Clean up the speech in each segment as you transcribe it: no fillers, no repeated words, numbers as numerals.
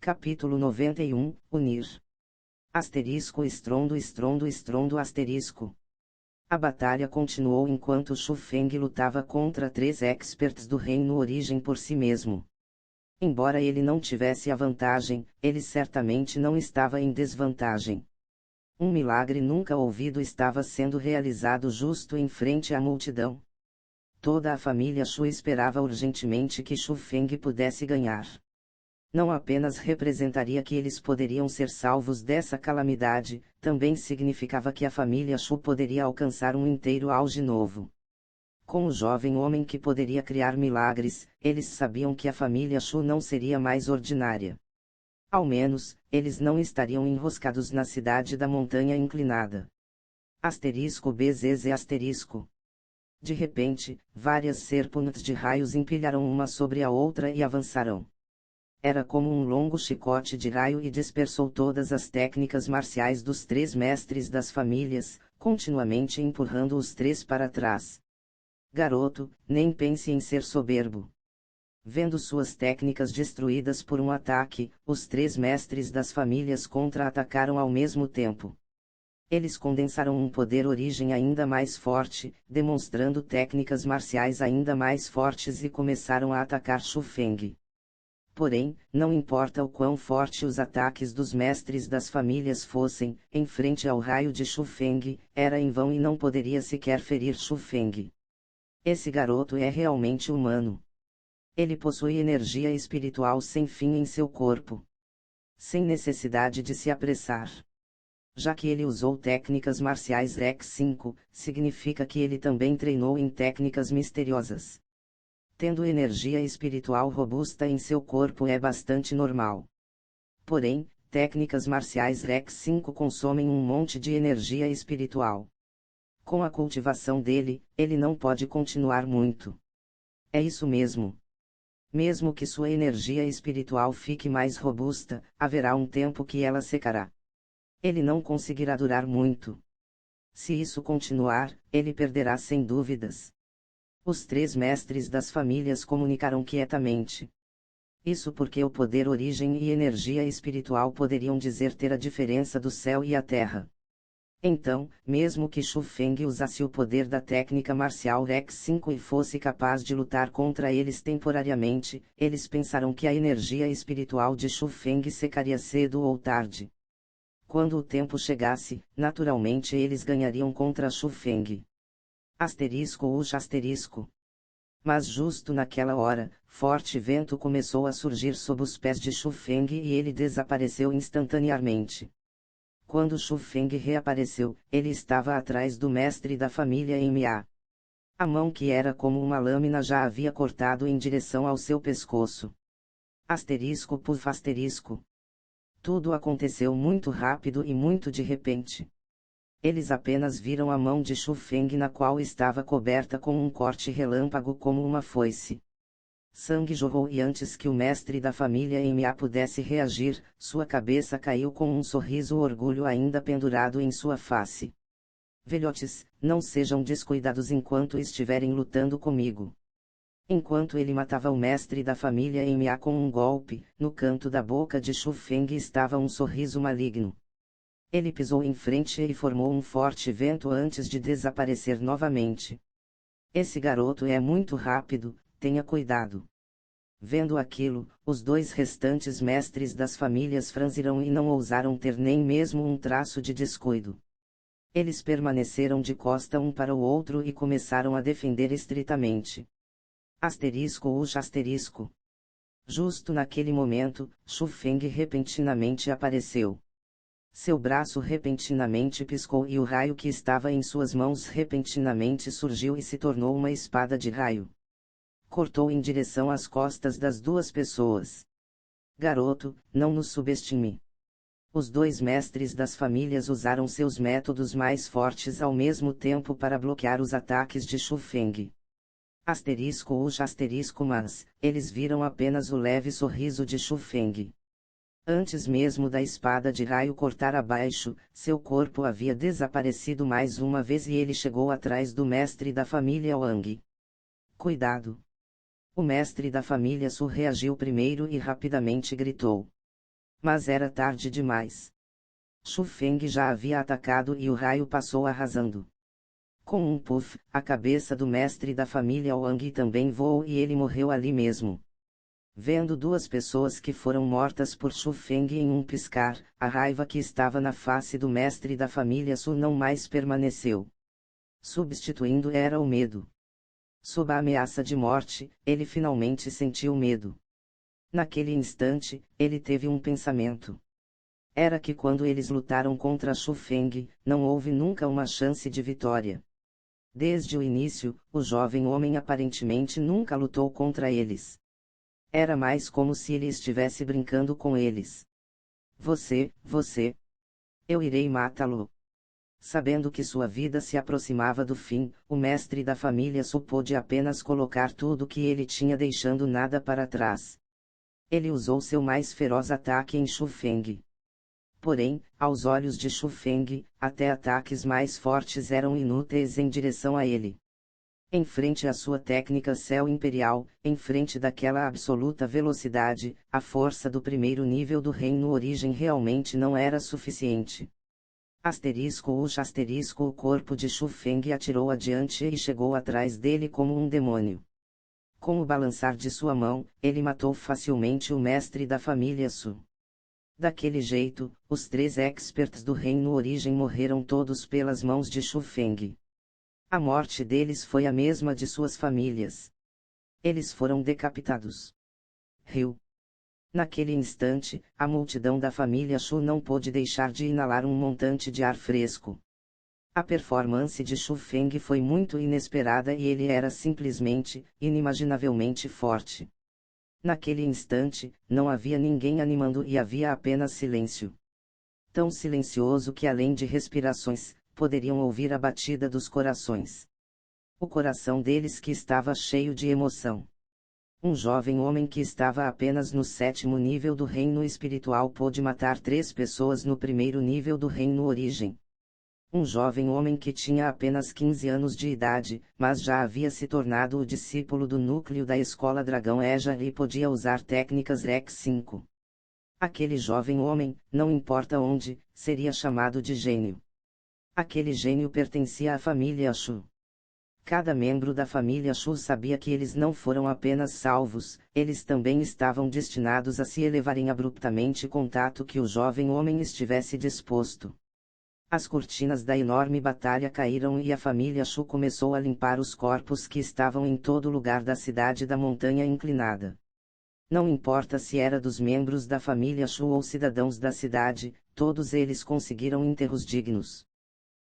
Capítulo 91, Unir. Asterisco estrondo estrondo estrondo asterisco. A batalha continuou enquanto Xu Feng lutava contra 3 experts do reino origem por si mesmo. Embora ele não tivesse a vantagem, ele certamente não estava em desvantagem. Um milagre nunca ouvido estava sendo realizado justo em frente à multidão. Toda a família Xu esperava urgentemente que Xu Feng pudesse ganhar. Não apenas representaria que eles poderiam ser salvos dessa calamidade, também significava que a família Xu poderia alcançar um inteiro auge novo. Com o jovem homem que poderia criar milagres, eles sabiam que a família Xu não seria mais ordinária. Ao menos, eles não estariam enroscados na cidade da montanha inclinada. Asterisco BZZ asterisco. De repente, várias serpentes de raios empilharam uma sobre a outra e avançaram. Era como um longo chicote de raio e dispersou todas as técnicas marciais dos 3 mestres das famílias, continuamente empurrando os 3 para trás. Garoto, nem pense em ser soberbo. Vendo suas técnicas destruídas por um ataque, os 3 mestres das famílias contra-atacaram ao mesmo tempo. Eles condensaram um poder origem ainda mais forte, demonstrando técnicas marciais ainda mais fortes e começaram a atacar Xu Feng. Porém, não importa o quão forte os ataques dos mestres das famílias fossem, em frente ao raio de Xu Feng, era em vão e não poderia sequer ferir Xu Feng. Esse garoto é realmente humano. Ele possui energia espiritual sem fim em seu corpo. Sem necessidade de se apressar. Já que ele usou técnicas marciais X5, significa que ele também treinou em técnicas misteriosas. Tendo energia espiritual robusta em seu corpo é bastante normal. Porém, técnicas marciais X5 consomem um monte de energia espiritual. Com a cultivação dele, ele não pode continuar muito. É isso mesmo. Mesmo que sua energia espiritual fique mais robusta, haverá um tempo que ela secará. Ele não conseguirá durar muito. Se isso continuar, ele perderá sem dúvidas. Os 3 mestres das famílias comunicaram quietamente. Isso porque o poder origem e energia espiritual poderiam dizer ter a diferença do céu e a terra. Então, mesmo que Xu Feng usasse o poder da técnica marcial X5 e fosse capaz de lutar contra eles temporariamente, eles pensaram que a energia espiritual de Xu Feng secaria cedo ou tarde. Quando o tempo chegasse, naturalmente eles ganhariam contra Xu Feng. Asterisco Ush asterisco. Mas justo naquela hora, forte vento começou a surgir sob os pés de Xu Feng e ele desapareceu instantaneamente. Quando Xu Feng reapareceu, ele estava atrás do mestre da família Ma. A mão que era como uma lâmina já havia cortado em direção ao seu pescoço. Asterisco puf asterisco. Tudo aconteceu muito rápido e muito de repente. Eles apenas viram a mão de Xu Feng na qual estava coberta com um corte relâmpago como uma foice. Sangue jorrou e antes que o mestre da família Ma pudesse reagir, sua cabeça caiu com um sorriso orgulho ainda pendurado em sua face. Velhotes, não sejam descuidados enquanto estiverem lutando comigo. Enquanto ele matava o mestre da família Ma com um golpe, no canto da boca de Xu Feng estava um sorriso maligno. Ele pisou em frente e formou um forte vento antes de desaparecer novamente. Esse garoto é muito rápido, tenha cuidado. Vendo aquilo, os 2 restantes mestres das famílias franziram e não ousaram ter nem mesmo um traço de descuido. Eles permaneceram de costa um para o outro e começaram a defender estritamente. Asterisco Ush asterisco. Justo naquele momento, Xu Feng repentinamente apareceu. Seu braço repentinamente piscou e o raio que estava em suas mãos repentinamente surgiu e se tornou uma espada de raio. Cortou em direção às costas das 2 pessoas. Garoto, não nos subestime. Os 2 mestres das famílias usaram seus métodos mais fortes ao mesmo tempo para bloquear os ataques de Xu Feng. Asterisco Ush asterisco mas, eles viram apenas o leve sorriso de Xu Feng. Antes mesmo da espada de raio cortar abaixo, seu corpo havia desaparecido mais uma vez e ele chegou atrás do mestre da família Wang. Cuidado! O mestre da família Su reagiu primeiro e rapidamente gritou. Mas era tarde demais. Shu Feng já havia atacado e o raio passou arrasando. Com um puff, a cabeça do mestre da família Wang também voou e ele morreu ali mesmo. Vendo duas pessoas que foram mortas por Shu Feng em um piscar, a raiva que estava na face do mestre da família Su não mais permaneceu. Substituindo era o medo. Sob a ameaça de morte, ele finalmente sentiu medo. Naquele instante, ele teve um pensamento. Era que quando eles lutaram contra Shu Feng, não houve nunca uma chance de vitória. Desde o início, o jovem homem aparentemente nunca lutou contra eles. Era mais como se ele estivesse brincando com eles. Você. Eu irei matá-lo. Sabendo que sua vida se aproximava do fim, o mestre da família só pôde apenas colocar tudo que ele tinha deixando nada para trás. Ele usou seu mais feroz ataque em Shu Feng. Porém, aos olhos de Shu Feng, até ataques mais fortes eram inúteis em direção a ele. Em frente à sua técnica céu imperial, em frente daquela absoluta velocidade, a força do primeiro nível do reino origem realmente não era suficiente. O corpo de Shu Feng atirou adiante e chegou atrás dele como um demônio. Com o balançar de sua mão, ele matou facilmente o mestre da família Su. Daquele jeito, os 3 experts do reino origem morreram todos pelas mãos de Shu Feng. A morte deles foi a mesma de suas famílias. Eles foram decapitados. Riu. Naquele instante, a multidão da família Shu não pôde deixar de inalar um montante de ar fresco. A performance de Shu Feng foi muito inesperada e ele era simplesmente, inimaginavelmente forte. Naquele instante, não havia ninguém animando e havia apenas silêncio. Tão silencioso que além de respirações, poderiam ouvir a batida dos corações. O coração deles que estava cheio de emoção. Um jovem homem que estava apenas no 7º nível do reino espiritual pôde matar 3 pessoas no 1º nível do reino origem. Um jovem homem que tinha apenas 15 anos de idade, mas já havia se tornado o discípulo do núcleo da escola Dragão Eja e podia usar técnicas Rex 5. Aquele jovem homem, não importa onde, seria chamado de gênio. Aquele gênio pertencia à família Shu. Cada membro da família Shu sabia que eles não foram apenas salvos, eles também estavam destinados a se elevarem abruptamente contanto que o jovem homem estivesse disposto. As cortinas da enorme batalha caíram e a família Shu começou a limpar os corpos que estavam em todo lugar da cidade da montanha inclinada. Não importa se era dos membros da família Shu ou cidadãos da cidade, todos eles conseguiram enterros dignos.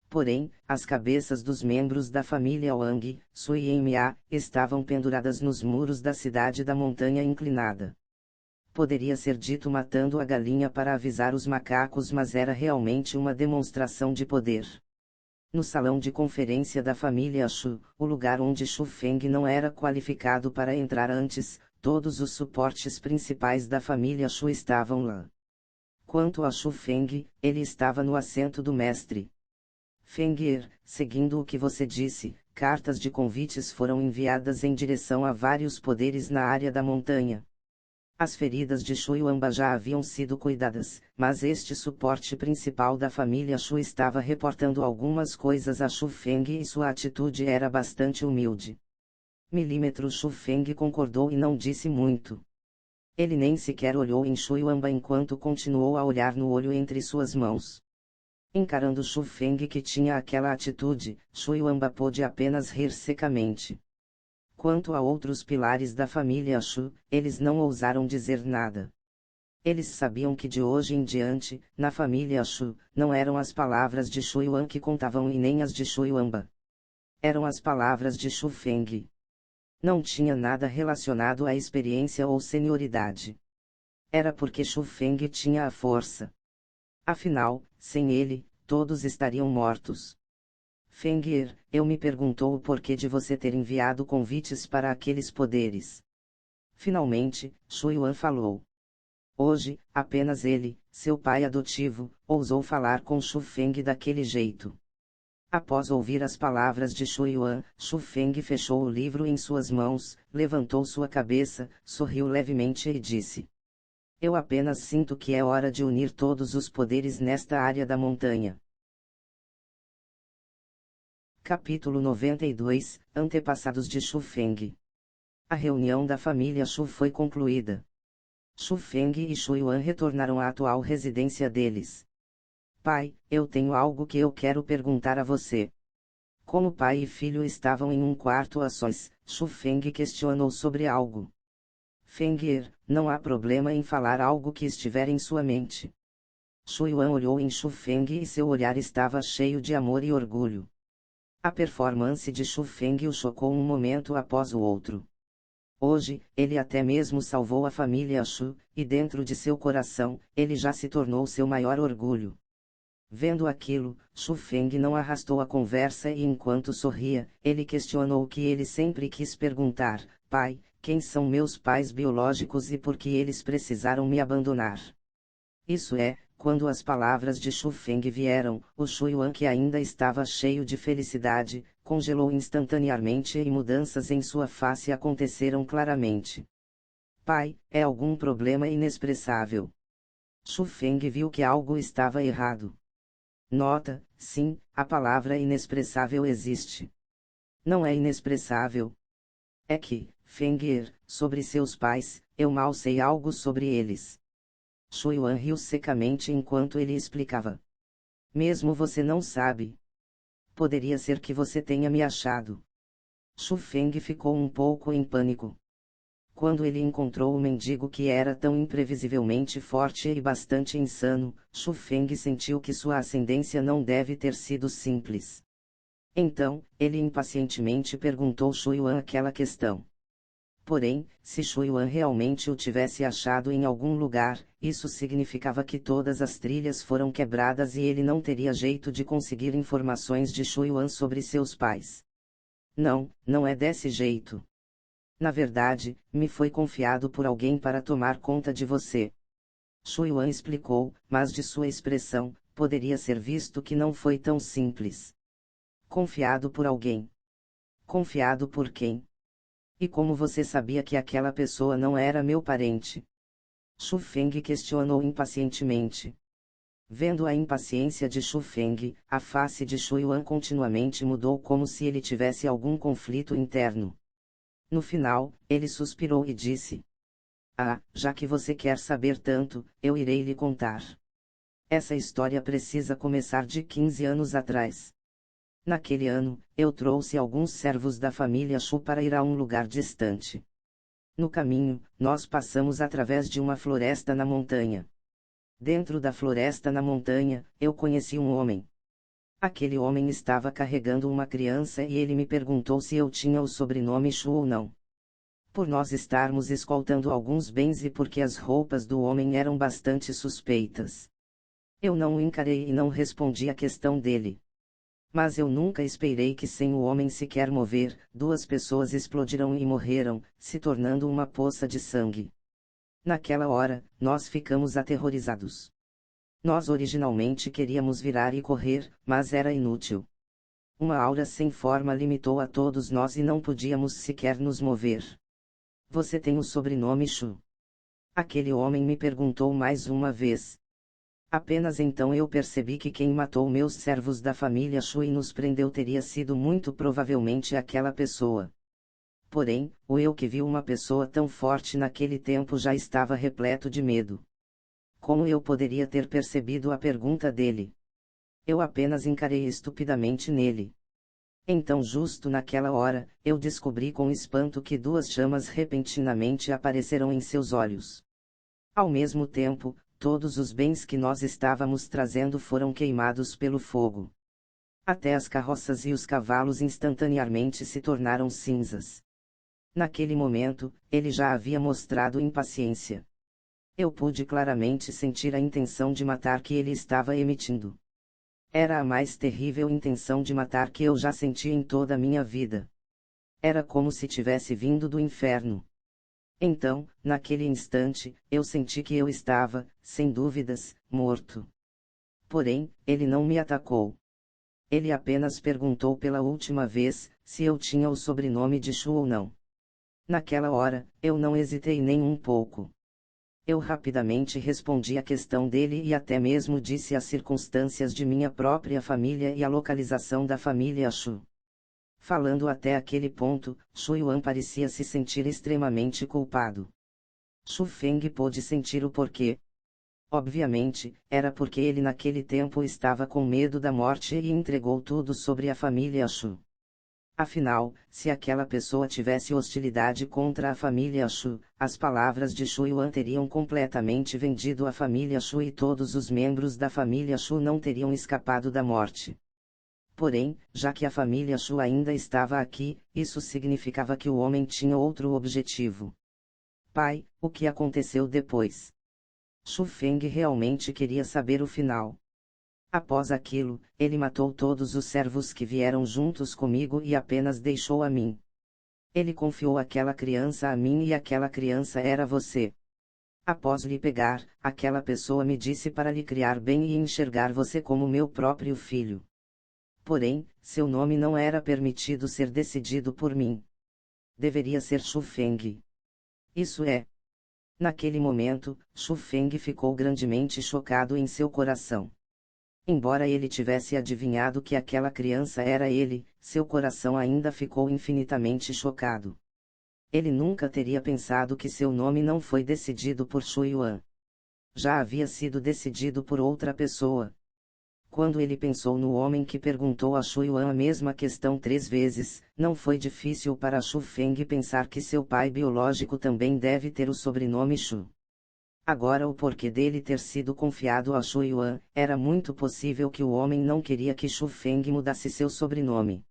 Porém, as cabeças dos membros da família Wang, Su e Ma, estavam penduradas nos muros da cidade da montanha inclinada. Poderia ser dito matando a galinha para avisar os macacos, mas era realmente uma demonstração de poder. No salão de conferência da família Shu, o lugar onde Shu Feng não era qualificado para entrar antes, todos os suportes principais da família Shu estavam lá. Quanto a Shu Feng, ele estava no assento do mestre. Feng'er, seguindo o que você disse, cartas de convites foram enviadas em direção a vários poderes na área da montanha. As feridas de Shu Yuanba já haviam sido cuidadas, mas este suporte principal da família Shu estava reportando algumas coisas a Shu Feng e sua atitude era bastante humilde. Shu Feng concordou e não disse muito. Ele nem sequer olhou em Shu Yuanba enquanto continuou a olhar no olho entre suas mãos. Encarando Shu Feng que tinha aquela atitude, Shu Yuanba pôde apenas rir secamente. Quanto a outros pilares da família Shu, eles não ousaram dizer nada. Eles sabiam que de hoje em diante, na família Shu, não eram as palavras de Shu Yuan que contavam e nem as de Shu Yuanba. Eram as palavras de Shu Feng. Não tinha nada relacionado à experiência ou senioridade. Era porque Shu Feng tinha a força. Afinal, sem ele, todos estariam mortos. Feng'er, eu me perguntou o porquê de você ter enviado convites para aqueles poderes. Finalmente, Shu Yuan falou. Hoje, apenas ele, seu pai adotivo, ousou falar com Shu Feng daquele jeito. Após ouvir as palavras de Shu Yuan, Shu Feng fechou o livro em suas mãos, levantou sua cabeça, sorriu levemente e disse. Eu apenas sinto que é hora de unir todos os poderes nesta área da montanha. Capítulo 92, Antepassados de Shu Feng. A reunião da família Shu foi concluída. Shu Feng e Shu Yuan retornaram à atual residência deles. Pai, eu tenho algo que eu quero perguntar a você. Como pai e filho estavam em um quarto a sós, Shu Feng questionou sobre algo. Feng'er, não há problema em falar algo que estiver em sua mente. Shu Yuan olhou em Shu Feng e seu olhar estava cheio de amor e orgulho. A performance de Shu Feng o chocou um momento após o outro. Hoje, ele até mesmo salvou a família Shu, e dentro de seu coração, ele já se tornou seu maior orgulho. Vendo aquilo, Shu Feng não arrastou a conversa e enquanto sorria, ele questionou o que ele sempre quis perguntar: pai, quem são meus pais biológicos e por que eles precisaram me abandonar? Isso é, quando as palavras de Shu Feng vieram, o Shu Yuan que ainda estava cheio de felicidade, congelou instantaneamente e mudanças em sua face aconteceram claramente. Pai, é algum problema inexpressável? Shu Feng viu que algo estava errado. Nota, sim, a palavra inexpressável existe. Não é inexpressável. É que, Feng'er, sobre seus pais, eu mal sei algo sobre eles. Shu Yuan riu secamente enquanto ele explicava. Mesmo você não sabe. Poderia ser que você tenha me achado. Shu Feng ficou um pouco em pânico. Quando ele encontrou o mendigo que era tão imprevisivelmente forte e bastante insano, Shu Feng sentiu que sua ascendência não deve ter sido simples. Então, ele impacientemente perguntou Shu Yuan aquela questão. Porém, se Shu Yuan realmente o tivesse achado em algum lugar, isso significava que todas as trilhas foram quebradas e ele não teria jeito de conseguir informações de Shu Yuan sobre seus pais. Não, não é desse jeito. Na verdade, me foi confiado por alguém para tomar conta de você. Shu Yuan explicou, mas de sua expressão, poderia ser visto que não foi tão simples. Confiado por alguém. Confiado por quem? E como você sabia que aquela pessoa não era meu parente? Shu Feng questionou impacientemente. Vendo a impaciência de Shu Feng, a face de Shu Yuan continuamente mudou como se ele tivesse algum conflito interno. No final, ele suspirou e disse: Ah, já que você quer saber tanto, eu irei lhe contar. Essa história precisa começar de 15 anos atrás. Naquele ano, eu trouxe alguns servos da família Shu para ir a um lugar distante. No caminho, nós passamos através de uma floresta na montanha. Dentro da floresta na montanha, eu conheci um homem. Aquele homem estava carregando uma criança e ele me perguntou se eu tinha o sobrenome Shu ou não. Por nós estarmos escoltando alguns bens e porque as roupas do homem eram bastante suspeitas. Eu não o encarei e não respondi à questão dele. Mas eu nunca esperei que sem o homem sequer mover, duas pessoas explodiram e morreram, se tornando uma poça de sangue. Naquela hora, nós ficamos aterrorizados. Nós originalmente queríamos virar e correr, mas era inútil. Uma aura sem forma limitou a todos nós e não podíamos sequer nos mover. Você tem o sobrenome Shu? Aquele homem me perguntou mais uma vez. Apenas então eu percebi que quem matou meus servos da família Shu e nos prendeu teria sido muito provavelmente aquela pessoa. Porém, o eu que viu uma pessoa tão forte naquele tempo já estava repleto de medo. Como eu poderia ter percebido a pergunta dele? Eu apenas encarei estupidamente nele. Então, justo naquela hora, eu descobri com espanto que duas chamas repentinamente apareceram em seus olhos. Ao mesmo tempo, todos os bens que nós estávamos trazendo foram queimados pelo fogo. Até as carroças e os cavalos instantaneamente se tornaram cinzas. Naquele momento, ele já havia mostrado impaciência. Eu pude claramente sentir a intenção de matar que ele estava emitindo. Era a mais terrível intenção de matar que eu já senti em toda a minha vida. Era como se tivesse vindo do inferno. Então, naquele instante, eu senti que eu estava, sem dúvidas, morto. Porém, ele não me atacou. Ele apenas perguntou pela última vez, se eu tinha o sobrenome de Shu ou não. Naquela hora, eu não hesitei nem um pouco. Eu rapidamente respondi a questão dele e até mesmo disse as circunstâncias de minha própria família e a localização da família Shu. Falando até aquele ponto, Shu Yuan parecia se sentir extremamente culpado. Shu Feng pôde sentir o porquê. Obviamente, era porque ele naquele tempo estava com medo da morte e entregou tudo sobre a família Shu. Afinal, se aquela pessoa tivesse hostilidade contra a família Shu, as palavras de Shu Yuan teriam completamente vendido a família Shu e todos os membros da família Shu não teriam escapado da morte. Porém, já que a família Shu ainda estava aqui, isso significava que o homem tinha outro objetivo. Pai, o que aconteceu depois? Shu Feng realmente queria saber o final. Após aquilo, ele matou todos os servos que vieram juntos comigo e apenas deixou a mim. Ele confiou aquela criança a mim e aquela criança era você. Após lhe pegar, aquela pessoa me disse para lhe criar bem e enxergar você como meu próprio filho. Porém, seu nome não era permitido ser decidido por mim. Deveria ser Shu Feng. Isso é. Naquele momento, Shu Feng ficou grandemente chocado em seu coração. Embora ele tivesse adivinhado que aquela criança era ele, seu coração ainda ficou infinitamente chocado. Ele nunca teria pensado que seu nome não foi decidido por Shu Yuan. Já havia sido decidido por outra pessoa. Quando ele pensou no homem que perguntou a Shu Yuan a mesma questão 3 vezes, não foi difícil para Shu Feng pensar que seu pai biológico também deve ter o sobrenome Shu. Agora o porquê dele ter sido confiado a Shu Yuan, era muito possível que o homem não queria que Shu Feng mudasse seu sobrenome.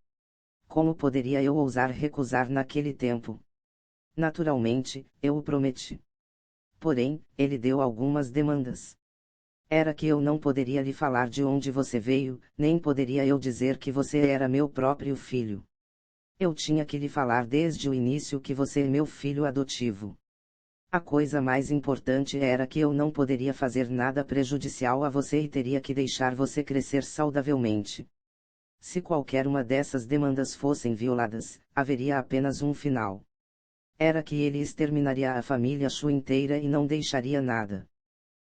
Como poderia eu ousar recusar naquele tempo? Naturalmente, eu o prometi. Porém, ele deu algumas demandas. Era que eu não poderia lhe falar de onde você veio, nem poderia eu dizer que você era meu próprio filho. Eu tinha que lhe falar desde o início que você é meu filho adotivo. A coisa mais importante era que eu não poderia fazer nada prejudicial a você e teria que deixar você crescer saudavelmente. Se qualquer uma dessas demandas fossem violadas, haveria apenas um final. Era que ele exterminaria a família Shu inteira e não deixaria nada.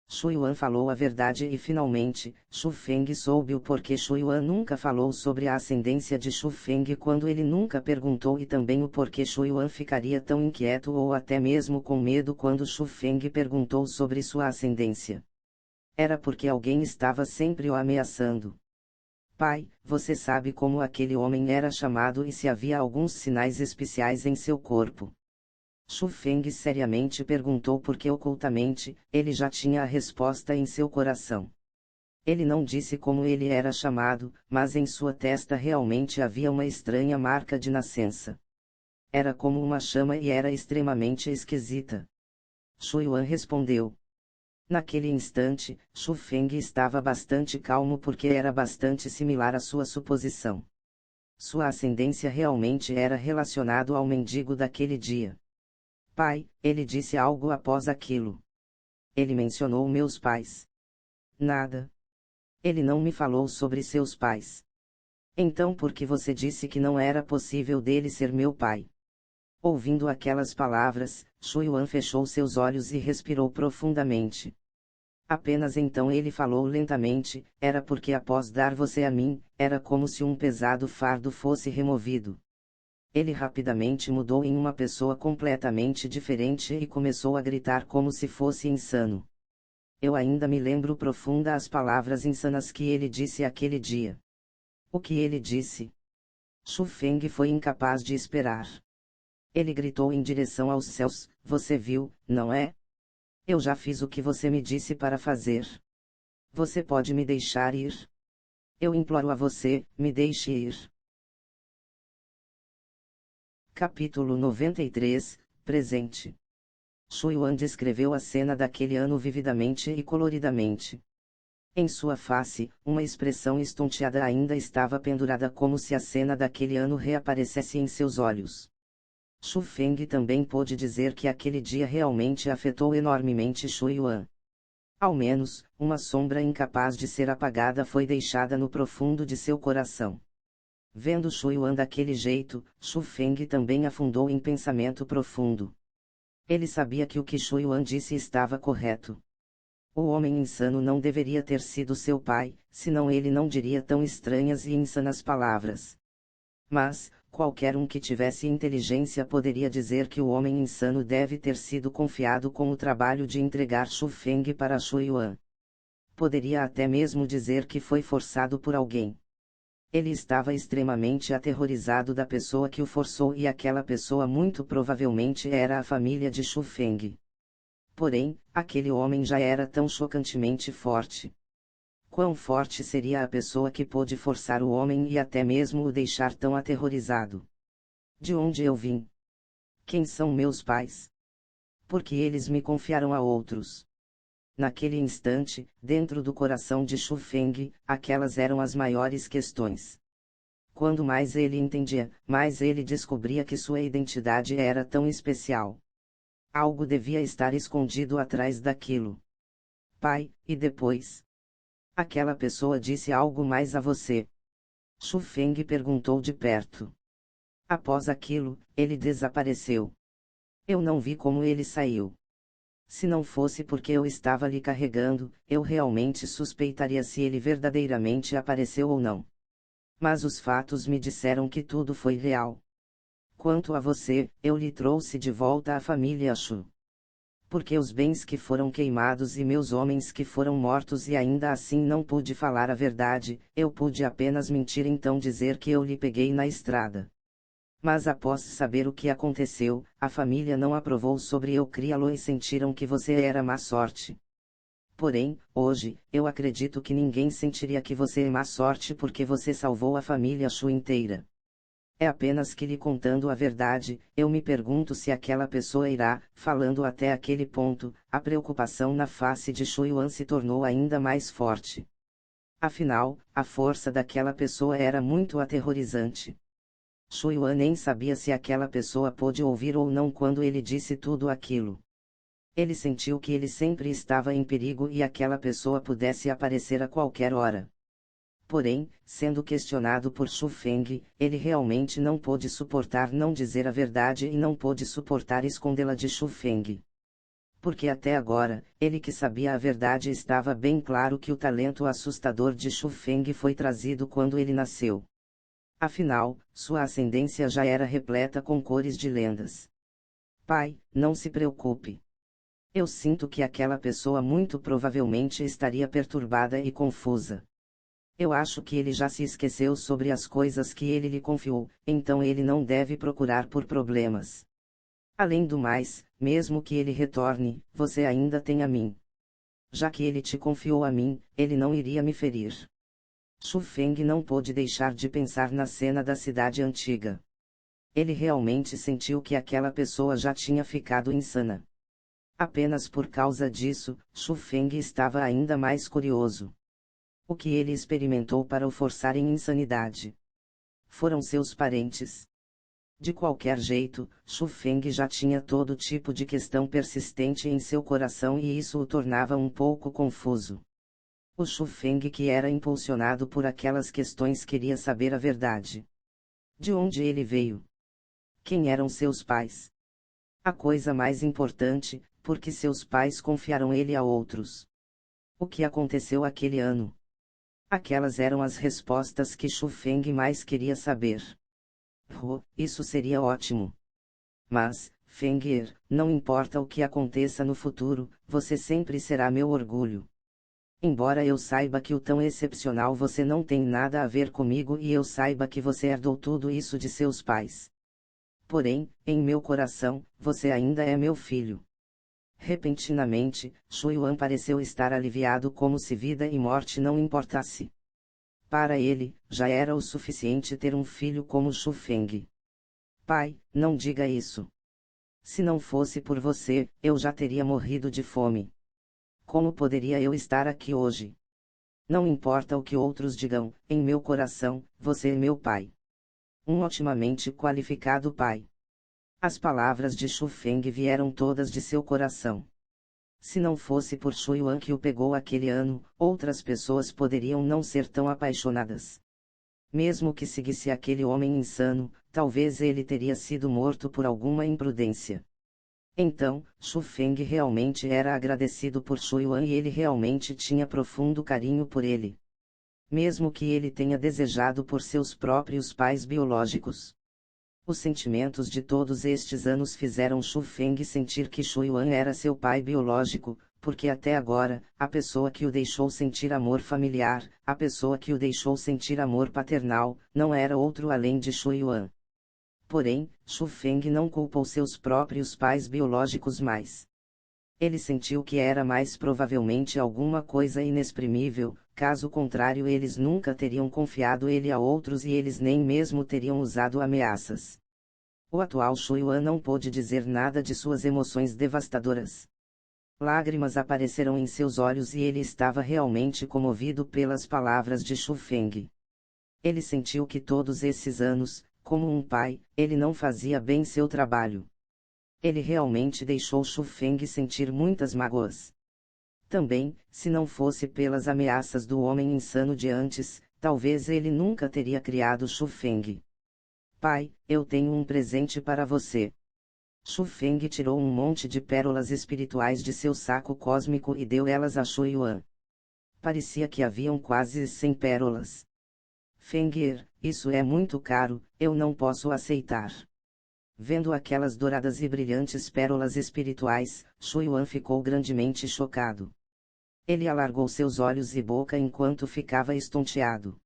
Shu Yuan falou a verdade e finalmente, Shu Feng soube o porquê Shu Yuan nunca falou sobre a ascendência de Shu Feng quando ele nunca perguntou e também o porquê Shu Yuan ficaria tão inquieto ou até mesmo com medo quando Shu Feng perguntou sobre sua ascendência. Era porque alguém estava sempre o ameaçando. Pai, você sabe como aquele homem era chamado e se havia alguns sinais especiais em seu corpo. Shu Feng seriamente perguntou porque ocultamente, ele já tinha a resposta em seu coração. Ele não disse como ele era chamado, mas em sua testa realmente havia uma estranha marca de nascença. Era como uma chama e era extremamente esquisita. Shu Yuan respondeu. Naquele instante, Shu Feng estava bastante calmo porque era bastante similar à sua suposição. Sua ascendência realmente era relacionado ao mendigo daquele dia. Pai, ele disse algo após aquilo. Ele mencionou meus pais. Nada. Ele não me falou sobre seus pais. Então por que você disse que não era possível dele ser meu pai? Ouvindo aquelas palavras, Shu Yuan fechou seus olhos e respirou profundamente. Apenas então ele falou lentamente, era porque após dar você a mim, era como se um pesado fardo fosse removido. Ele rapidamente mudou em uma pessoa completamente diferente e começou a gritar como se fosse insano. Eu ainda me lembro profunda as palavras insanas que ele disse aquele dia. O que ele disse? Shu Feng foi incapaz de esperar. Ele gritou em direção aos céus, você viu, não é? Eu já fiz o que você me disse para fazer. Você pode me deixar ir? Eu imploro a você, me deixe ir. Capítulo 93, Presente. Shu Yuan descreveu a cena daquele ano vividamente e coloridamente. Em sua face, uma expressão estonteada ainda estava pendurada como se a cena daquele ano reaparecesse em seus olhos. Shu Feng também pôde dizer que aquele dia realmente afetou enormemente Shu Yuan. Ao menos, uma sombra incapaz de ser apagada foi deixada no profundo de seu coração. Vendo Shu Yuan daquele jeito, Shu Feng também afundou em pensamento profundo. Ele sabia que o que Shu Yuan disse estava correto. O homem insano não deveria ter sido seu pai, senão ele não diria tão estranhas e insanas palavras. Mas, qualquer um que tivesse inteligência poderia dizer que o homem insano deve ter sido confiado com o trabalho de entregar Shu Feng para Shu Yuan. Poderia até mesmo dizer que foi forçado por alguém. Ele estava extremamente aterrorizado da pessoa que o forçou e aquela pessoa muito provavelmente era a família de Shu Feng. Porém, aquele homem já era tão chocantemente forte. Quão forte seria a pessoa que pôde forçar o homem e até mesmo o deixar tão aterrorizado? De onde eu vim? Quem são meus pais? Por que eles me confiaram a outros? Naquele instante, dentro do coração de Shu Feng, aquelas eram as maiores questões. Quando mais ele entendia, mais ele descobria que sua identidade era tão especial. Algo devia estar escondido atrás daquilo. Pai, e depois? Aquela pessoa disse algo mais a você? Shu Feng perguntou de perto. Após aquilo, ele desapareceu. Eu não vi como ele saiu. Se não fosse porque eu estava lhe carregando, eu realmente suspeitaria se ele verdadeiramente apareceu ou não. Mas os fatos me disseram que tudo foi real. Quanto a você, eu lhe trouxe de volta a família Shu. Porque os bens que foram queimados e meus homens que foram mortos e ainda assim não pude falar a verdade, eu pude apenas mentir então dizer que eu lhe peguei na estrada. Mas após saber o que aconteceu, a família não aprovou sobre eu criá-lo e sentiram que você era má sorte. Porém, hoje, eu acredito que ninguém sentiria que você é má sorte porque você salvou a família Shu inteira. É apenas que lhe contando a verdade, eu me pergunto se aquela pessoa irá, falando até aquele ponto, a preocupação na face de Shu Yuan se tornou ainda mais forte. Afinal, a força daquela pessoa era muito aterrorizante. Shu Yuan nem sabia se aquela pessoa pôde ouvir ou não quando ele disse tudo aquilo. Ele sentiu que ele sempre estava em perigo e aquela pessoa pudesse aparecer a qualquer hora. Porém, sendo questionado por Shu Feng, ele realmente não pôde suportar não dizer a verdade e não pôde suportar escondê-la de Shu Feng. Porque até agora, ele que sabia a verdade estava bem claro que o talento assustador de Shu Feng foi trazido quando ele nasceu. Afinal, sua ascendência já era repleta com cores de lendas. Pai, não se preocupe. Eu sinto que aquela pessoa muito provavelmente estaria perturbada e confusa. Eu acho que ele já se esqueceu sobre as coisas que ele lhe confiou, então ele não deve procurar por problemas. Além do mais, mesmo que ele retorne, você ainda tem a mim. Já que ele te confiou a mim, ele não iria me ferir. Shu Feng não pôde deixar de pensar na cena da cidade antiga. Ele realmente sentiu que aquela pessoa já tinha ficado insana. Apenas por causa disso, Shu Feng estava ainda mais curioso. O que ele experimentou para o forçar em insanidade? Foram seus parentes. De qualquer jeito, Shu Feng já tinha todo tipo de questão persistente em seu coração e isso o tornava um pouco confuso. O Shu Feng que era impulsionado por aquelas questões queria saber a verdade. De onde ele veio? Quem eram seus pais? A coisa mais importante, porque seus pais confiaram ele a outros. O que aconteceu aquele ano? Aquelas eram as respostas que Shu Feng mais queria saber. Isso seria ótimo. Mas, Feng'er, não importa o que aconteça no futuro, você sempre será meu orgulho. Embora eu saiba que o tão excepcional você não tem nada a ver comigo e eu saiba que você herdou tudo isso de seus pais. Porém, em meu coração, você ainda é meu filho. Repentinamente, Shu Yuan pareceu estar aliviado como se vida e morte não importasse. Para ele, já era o suficiente ter um filho como Shu Feng. Pai, não diga isso. Se não fosse por você, eu já teria morrido de fome. Como poderia eu estar aqui hoje? Não importa o que outros digam, em meu coração, você é meu pai. Um otimamente qualificado pai. As palavras de Shu Feng vieram todas de seu coração. Se não fosse por Shu Yuan que o pegou aquele ano, outras pessoas poderiam não ser tão apaixonadas. Mesmo que seguisse aquele homem insano, talvez ele teria sido morto por alguma imprudência. Então, Shu Feng realmente era agradecido por Shu Yuan e ele realmente tinha profundo carinho por ele. Mesmo que ele tenha desejado por seus próprios pais biológicos. Os sentimentos de todos estes anos fizeram Shu Feng sentir que Shu Yuan era seu pai biológico, porque até agora, a pessoa que o deixou sentir amor familiar, a pessoa que o deixou sentir amor paternal, não era outro além de Shu Yuan. Porém, Shu Feng não culpou seus próprios pais biológicos mais. Ele sentiu que era mais provavelmente alguma coisa inexprimível, caso contrário eles nunca teriam confiado ele a outros e eles nem mesmo teriam usado ameaças. O atual Shu Yuan não pôde dizer nada de suas emoções devastadoras. Lágrimas apareceram em seus olhos e ele estava realmente comovido pelas palavras de Shu Feng. Ele sentiu que todos esses anos, como um pai, ele não fazia bem seu trabalho. Ele realmente deixou Shu Feng sentir muitas mágoas. Também, se não fosse pelas ameaças do homem insano de antes, talvez ele nunca teria criado Shu Feng. Pai, eu tenho um presente para você. Shu Feng tirou um monte de pérolas espirituais de seu saco cósmico e deu elas a Shu Yuan. Parecia que haviam quase 100 pérolas. Fengir, isso é muito caro, eu não posso aceitar. Vendo aquelas douradas e brilhantes pérolas espirituais, Shu Yuan ficou grandemente chocado. Ele alargou seus olhos e boca enquanto ficava estonteado.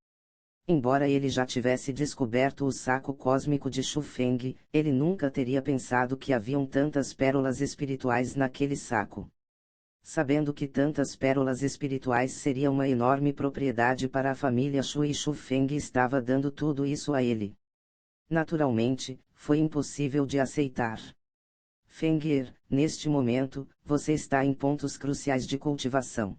Embora ele já tivesse descoberto o saco cósmico de Shu Feng, ele nunca teria pensado que haviam tantas pérolas espirituais naquele saco. Sabendo que tantas pérolas espirituais seria uma enorme propriedade para a família Shu e Shu Feng estava dando tudo isso a ele. Naturalmente, foi impossível de aceitar. Fengir, neste momento, você está em pontos cruciais de cultivação.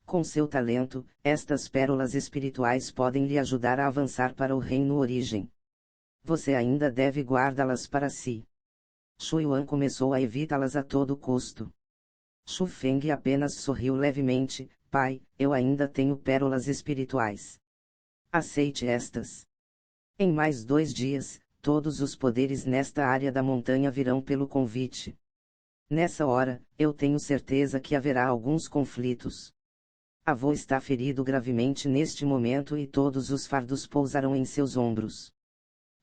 Com seu talento, estas pérolas espirituais podem lhe ajudar a avançar para o reino origem. Você ainda deve guardá-las para si. Shu Yuan começou a evitá-las a todo custo. Shu Feng apenas sorriu levemente, pai, eu ainda tenho pérolas espirituais. Aceite estas. Em mais 2 dias, todos os poderes nesta área da montanha virão pelo convite. Nessa hora, eu tenho certeza que haverá alguns conflitos. Avô está ferido gravemente neste momento e todos os fardos pousarão em seus ombros.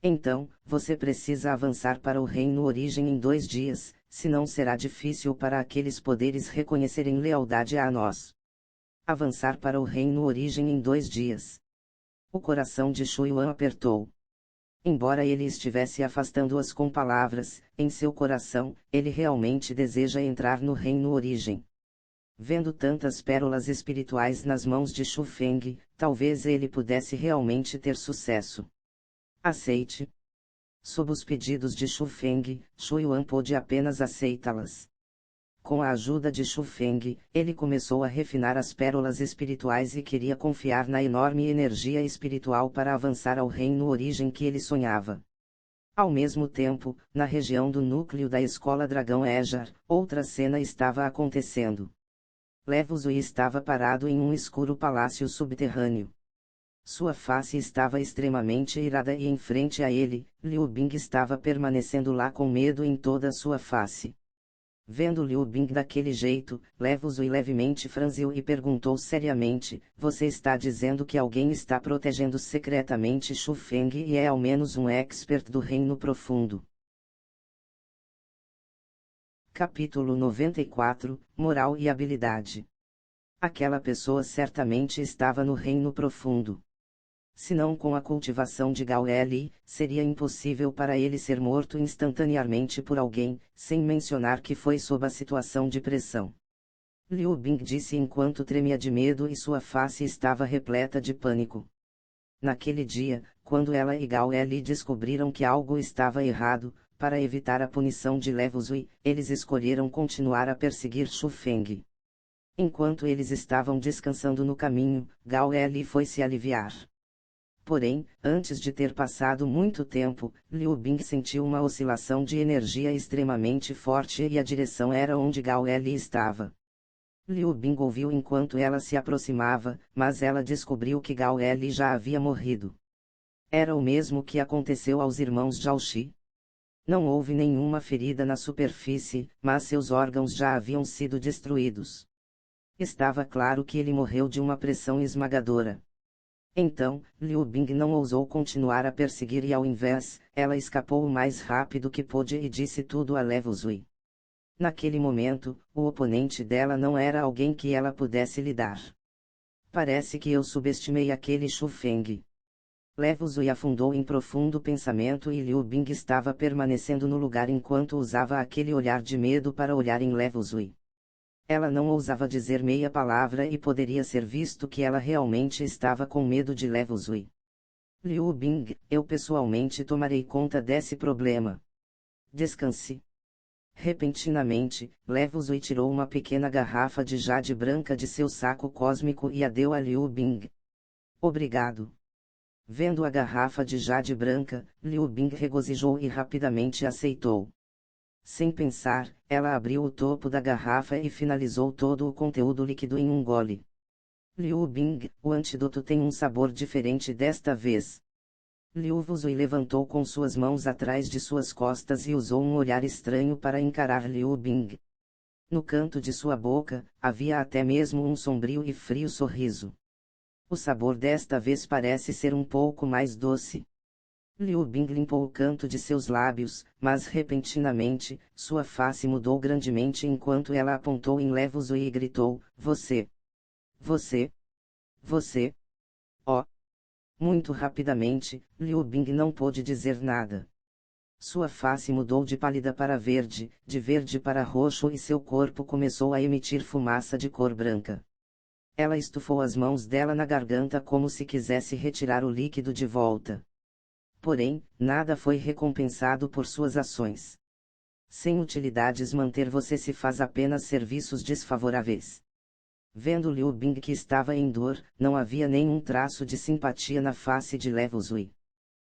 Então, você precisa avançar para o reino origem em 2 dias, senão será difícil para aqueles poderes reconhecerem lealdade a nós. Avançar para o reino origem em 2 dias. O coração de Shu Yuan apertou. Embora ele estivesse afastando-as com palavras, em seu coração, ele realmente deseja entrar no reino origem. Vendo tantas pérolas espirituais nas mãos de Shu Feng, talvez ele pudesse realmente ter sucesso. Aceite. Sob os pedidos de Shu Feng, Shu Yuan pôde apenas aceitá-las. Com a ajuda de Shu Feng, ele começou a refinar as pérolas espirituais e queria confiar na enorme energia espiritual para avançar ao reino origem que ele sonhava. Ao mesmo tempo, na região do núcleo da escola Dragão Ejar, outra cena estava acontecendo. Levo Zui estava parado em um escuro palácio subterrâneo. Sua face estava extremamente irada e em frente a ele, Liu Bing estava permanecendo lá com medo em toda sua face. Vendo Liu Bing daquele jeito, Levo Zui levemente franziu e perguntou seriamente, você está dizendo que alguém está protegendo secretamente Shu Feng e é ao menos um expert do Reino Profundo. Capítulo 94, Moral e Habilidade. Aquela pessoa certamente estava no Reino Profundo. Se não com a cultivação de Gao Li, seria impossível para ele ser morto instantaneamente por alguém, sem mencionar que foi sob a situação de pressão. Liu Bing disse enquanto tremia de medo e sua face estava repleta de pânico. Naquele dia, quando ela e Gao Li descobriram que algo estava errado, para evitar a punição de Levo Zui, eles escolheram continuar a perseguir Shu Feng. Enquanto eles estavam descansando no caminho, Gao Li foi se aliviar. Porém, antes de ter passado muito tempo, Liu Bing sentiu uma oscilação de energia extremamente forte e a direção era onde Gao Li estava. Liu Bing ouviu enquanto ela se aproximava, mas ela descobriu que Gao Li já havia morrido. Era o mesmo que aconteceu aos irmãos Zhao Shi. Não houve nenhuma ferida na superfície, mas seus órgãos já haviam sido destruídos. Estava claro que ele morreu de uma pressão esmagadora. Então, Liu Bing não ousou continuar a perseguir e ao invés, ela escapou o mais rápido que pôde e disse tudo a Levu Zui. Naquele momento, o oponente dela não era alguém que ela pudesse lidar. Parece que eu subestimei aquele Shu Feng. Levu Zui afundou em profundo pensamento e Liu Bing estava permanecendo no lugar enquanto usava aquele olhar de medo para olhar em Levu Zui. Ela não ousava dizer meia palavra e poderia ser visto que ela realmente estava com medo de Levu Zui. Liu Bing, eu pessoalmente tomarei conta desse problema. Descanse. Repentinamente, Levu Zui tirou uma pequena garrafa de jade branca de seu saco cósmico e a deu a Liu Bing. Obrigado. Vendo a garrafa de jade branca, Liu Bing regozijou e rapidamente aceitou. Sem pensar, ela abriu o topo da garrafa e finalizou todo o conteúdo líquido em um gole. Liu Bing, o antídoto tem um sabor diferente desta vez. Liu Zui levantou com suas mãos atrás de suas costas e usou um olhar estranho para encarar Liu Bing. No canto de sua boca, havia até mesmo um sombrio e frio sorriso. O sabor desta vez parece ser um pouco mais doce. Liu Bing limpou o canto de seus lábios, mas repentinamente, sua face mudou grandemente enquanto ela apontou em Levu Zui e gritou, Você! Você! Você! Oh! Muito rapidamente, Liu Bing não pôde dizer nada. Sua face mudou de pálida para verde, de verde para roxo e seu corpo começou a emitir fumaça de cor branca. Ela estufou as mãos dela na garganta como se quisesse retirar o líquido de volta. Porém, nada foi recompensado por suas ações. Sem utilidades manter você se faz apenas serviços desfavoráveis. Vendo Liu Bing que estava em dor, não havia nenhum traço de simpatia na face de Levu Zui.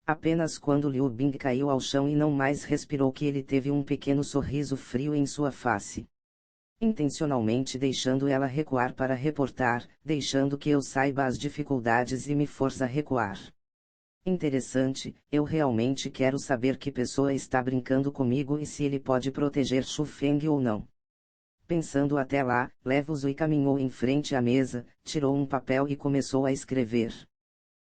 Apenas quando Liu Bing caiu ao chão e não mais respirou que ele teve um pequeno sorriso frio em sua face. Intencionalmente deixando ela recuar para reportar, deixando que eu saiba as dificuldades e me força a recuar. Interessante, eu realmente quero saber que pessoa está brincando comigo e se ele pode proteger Shu Feng ou não. Pensando até lá, Levu Zui caminhou em frente à mesa, tirou um papel e começou a escrever.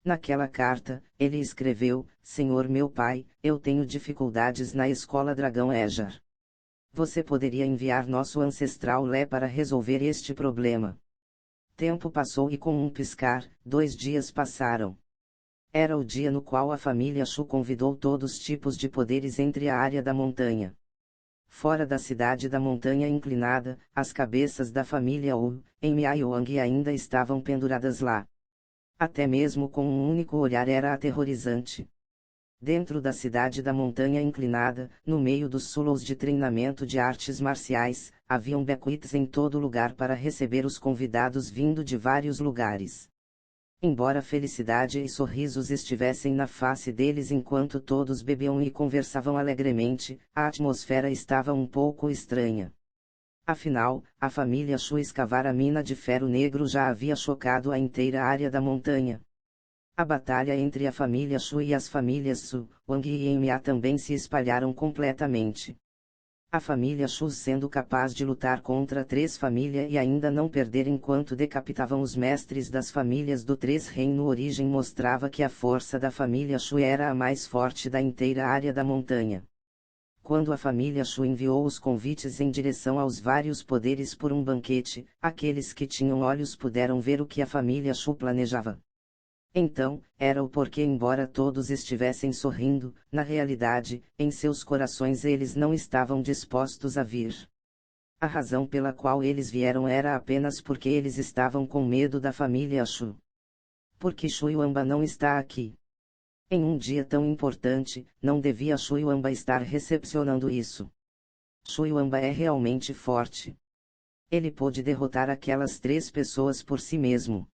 Naquela carta, ele escreveu, Senhor meu pai, eu tenho dificuldades na escola Dragão Ejar. Você poderia enviar nosso ancestral Lé para resolver este problema. Tempo passou e com um piscar, 2 dias passaram. Era o dia no qual a família Shu convidou todos os tipos de poderes entre a área da montanha. Fora da cidade da montanha inclinada, as cabeças da família Wu, em Miaoyang ainda estavam penduradas lá. Até mesmo com um único olhar era aterrorizante. Dentro da cidade da montanha inclinada, no meio dos silos de treinamento de artes marciais, haviam bequits em todo lugar para receber os convidados vindo de vários lugares. Embora felicidade e sorrisos estivessem na face deles enquanto todos bebiam e conversavam alegremente, a atmosfera estava um pouco estranha. Afinal, a família Shu escavar a mina de ferro negro já havia chocado a inteira área da montanha. A batalha entre a família Shu e as famílias Su, Wang e Mia também se espalharam completamente. A família Shu sendo capaz de lutar contra 3 famílias e ainda não perder enquanto decapitavam os mestres das famílias do 3 Reino Origem mostrava que a força da família Shu era a mais forte da inteira área da montanha. Quando a família Shu enviou os convites em direção aos vários poderes por um banquete, aqueles que tinham olhos puderam ver o que a família Shu planejava. Então, era o porquê embora todos estivessem sorrindo, na realidade, em seus corações eles não estavam dispostos a vir. A razão pela qual eles vieram era apenas porque eles estavam com medo da família Shu. Porque Shu Yuamba não está aqui. Em um dia tão importante, não devia Shu Yuamba estar recepcionando isso. Shu Yuamba é realmente forte. Ele pôde derrotar aquelas 3 pessoas por si mesmo.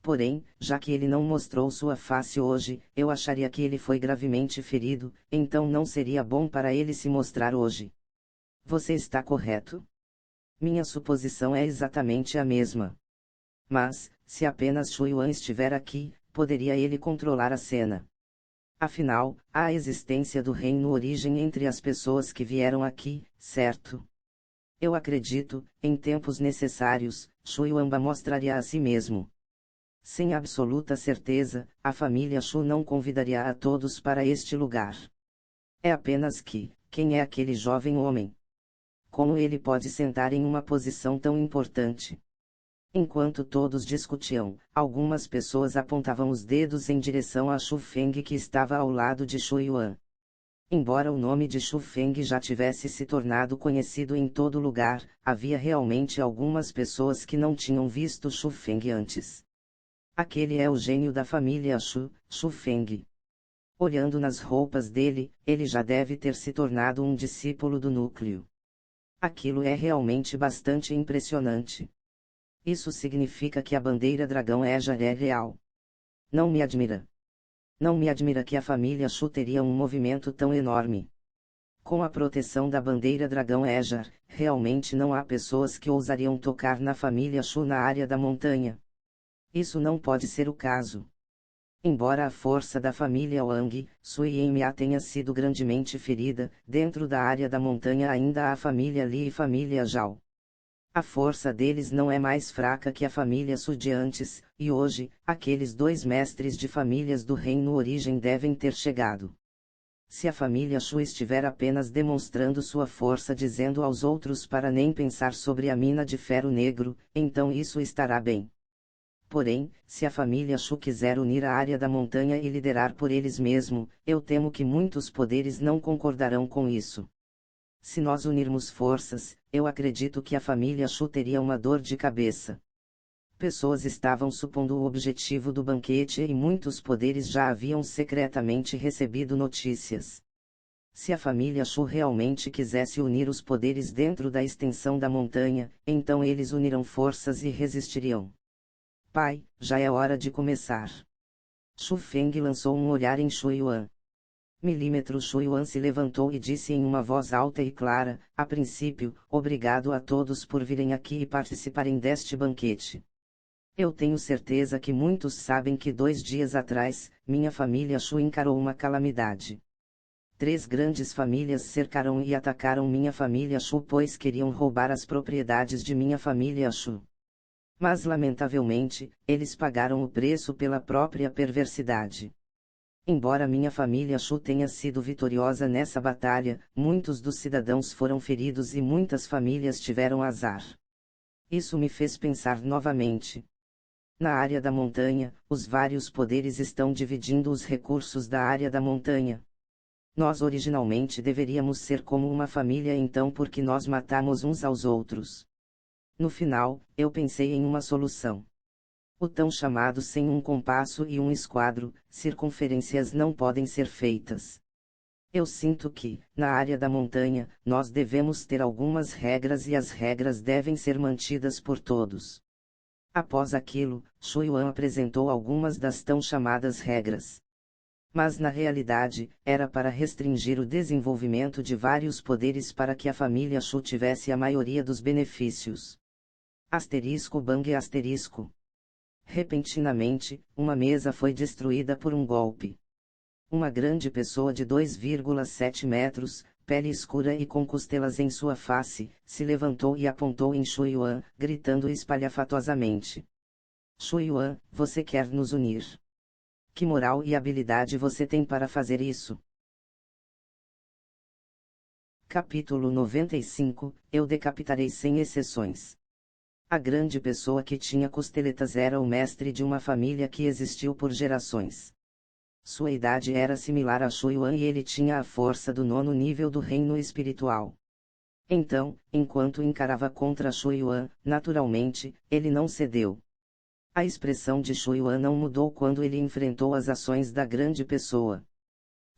Porém, já que ele não mostrou sua face hoje, eu acharia que ele foi gravemente ferido, então não seria bom para ele se mostrar hoje. Você está correto? Minha suposição é exatamente a mesma. Mas, se apenas Shu Yuan estiver aqui, poderia ele controlar a cena. Afinal, há a existência do reino origem entre as pessoas que vieram aqui, certo? Eu acredito, em tempos necessários, Shuiwamba mostraria a si mesmo. Sem absoluta certeza, a família Shu não convidaria a todos para este lugar. É apenas que, quem é aquele jovem homem? Como ele pode sentar em uma posição tão importante? Enquanto todos discutiam, algumas pessoas apontavam os dedos em direção a Shu Feng que estava ao lado de Shu Yuan. Embora o nome de Shu Feng já tivesse se tornado conhecido em todo lugar, havia realmente algumas pessoas que não tinham visto Shu Feng antes. Aquele é o gênio da família Shu, Shu Feng. Olhando nas roupas dele, ele já deve ter se tornado um discípulo do núcleo. Aquilo é realmente bastante impressionante. Isso significa que a bandeira dragão já é real. Não me admira. Não me admira que a família Shu teria um movimento tão enorme. Com a proteção da bandeira dragão Ejar, realmente não há pessoas que ousariam tocar na família Shu na área da montanha. Isso não pode ser o caso. Embora a força da família Wang, Sui Yimia tenha sido grandemente ferida, dentro da área da montanha ainda há a família Li e família Zhao. A força deles não é mais fraca que a família Su de antes, e hoje, aqueles dois mestres de famílias do reino origem devem ter chegado. Se a família Shu estiver apenas demonstrando sua força dizendo aos outros para nem pensar sobre a mina de ferro negro, então isso estará bem. Porém, se a família Shu quiser unir a área da montanha e liderar por eles mesmos, eu temo que muitos poderes não concordarão com isso. Se nós unirmos forças, eu acredito que a família Shu teria uma dor de cabeça. Pessoas estavam supondo o objetivo do banquete e muitos poderes já haviam secretamente recebido notícias. Se a família Shu realmente quisesse unir os poderes dentro da extensão da montanha, então eles unirão forças e resistiriam. Pai, já é hora de começar. Shu Feng lançou um olhar em Shu Yuan. Shu Yuan se levantou e disse em uma voz alta e clara, a princípio, obrigado a todos por virem aqui e participarem deste banquete. Eu tenho certeza que muitos sabem que 2 dias atrás, minha família Shu encarou uma calamidade. 3 grandes famílias cercaram e atacaram minha família Shu pois queriam roubar as propriedades de minha família Shu. Mas lamentavelmente, eles pagaram o preço pela própria perversidade. Embora minha família Shu tenha sido vitoriosa nessa batalha, muitos dos cidadãos foram feridos e muitas famílias tiveram azar. Isso me fez pensar novamente. Na área da montanha, os vários poderes estão dividindo os recursos da área da montanha. Nós originalmente deveríamos ser como uma família então porque nós matamos uns aos outros. No final, eu pensei em uma solução. O tão chamado sem um compasso e um esquadro, circunferências não podem ser feitas. Eu sinto que, na área da montanha, nós devemos ter algumas regras e as regras devem ser mantidas por todos. Após aquilo, Shu Yuan apresentou algumas das tão chamadas regras. Mas na realidade, era para restringir o desenvolvimento de vários poderes para que a família Shu tivesse a maioria dos benefícios. Asterisco bang asterisco. Repentinamente, uma mesa foi destruída por um golpe. Uma grande pessoa de 2,7 metros, pele escura e com costelas em sua face, se levantou e apontou em Shu Yuan, gritando espalhafatosamente. Shu Yuan, você quer nos unir? Que moral e habilidade você tem para fazer isso? Capítulo 95, eu decapitarei sem exceções. A grande pessoa que tinha costeletas era o mestre de uma família que existiu por gerações. Sua idade era similar a Shu Yuan e ele tinha a força do 9º nível do reino espiritual. Então, enquanto encarava contra Shu Yuan, naturalmente, ele não cedeu. A expressão de Shu Yuan não mudou quando ele enfrentou as ações da grande pessoa.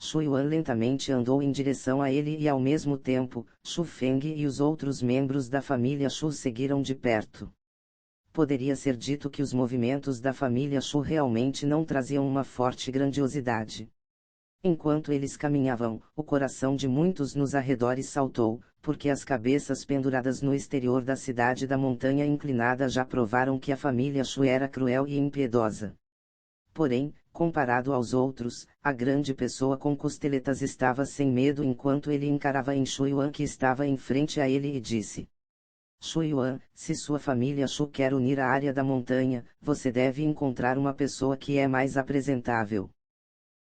Shu Yuan lentamente andou em direção a ele e ao mesmo tempo, Shu Feng e os outros membros da família Shu seguiram de perto. Poderia ser dito que os movimentos da família Shu realmente não traziam uma forte grandiosidade. Enquanto eles caminhavam, o coração de muitos nos arredores saltou, porque as cabeças penduradas no exterior da cidade da montanha inclinada já provaram que a família Shu era cruel e impiedosa. Porém, Comparado aos outros, a grande pessoa com costeletas estava sem medo enquanto ele encarava em Shuyuan que estava em frente a ele e disse: Shuyuan, se sua família Shu quer unir a área da montanha, você deve encontrar uma pessoa que é mais apresentável.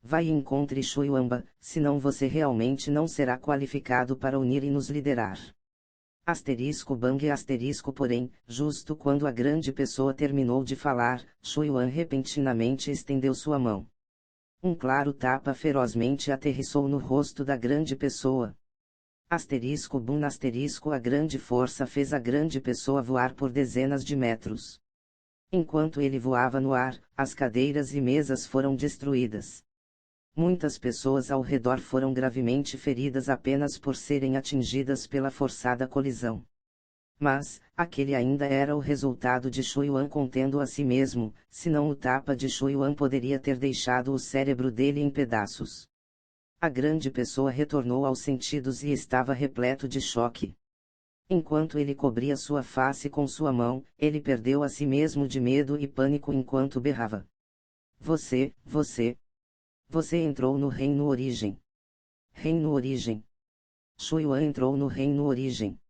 Vai e encontre Shuyuanba, senão você realmente não será qualificado para unir e nos liderar. Asterisco bang asterisco porém, justo quando a grande pessoa terminou de falar, Shuyuan repentinamente estendeu sua mão. Um claro tapa ferozmente aterrissou no rosto da grande pessoa. Asterisco bum asterisco a grande força fez a grande pessoa voar por dezenas de metros. Enquanto ele voava no ar, as cadeiras e mesas foram destruídas. Muitas pessoas ao redor foram gravemente feridas apenas por serem atingidas pela forçada colisão. Mas, aquele ainda era o resultado de Shuyuan contendo a si mesmo, senão o tapa de Shuyuan poderia ter deixado o cérebro dele em pedaços. A grande pessoa retornou aos sentidos e estava repleto de choque. Enquanto ele cobria sua face com sua mão, ele perdeu a si mesmo de medo e pânico enquanto berrava. Você entrou no Reino Origem. Reino Origem. Shuyuan entrou no Reino Origem.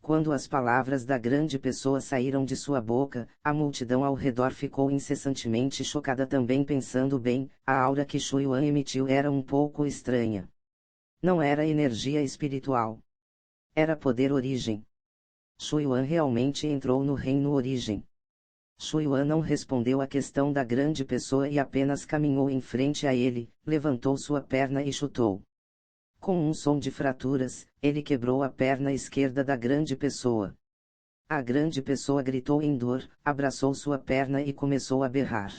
Quando as palavras da grande pessoa saíram de sua boca, a multidão ao redor ficou incessantemente chocada também pensando bem, a aura que Shuyuan emitiu era um pouco estranha. Não era energia espiritual. Era poder origem. Shuyuan realmente entrou no Reino Origem. Shuyuan não respondeu à questão da grande pessoa e apenas caminhou em frente a ele, levantou sua perna e chutou. Com um som de fraturas, ele quebrou a perna esquerda da grande pessoa. A grande pessoa gritou em dor, abraçou sua perna e começou a berrar.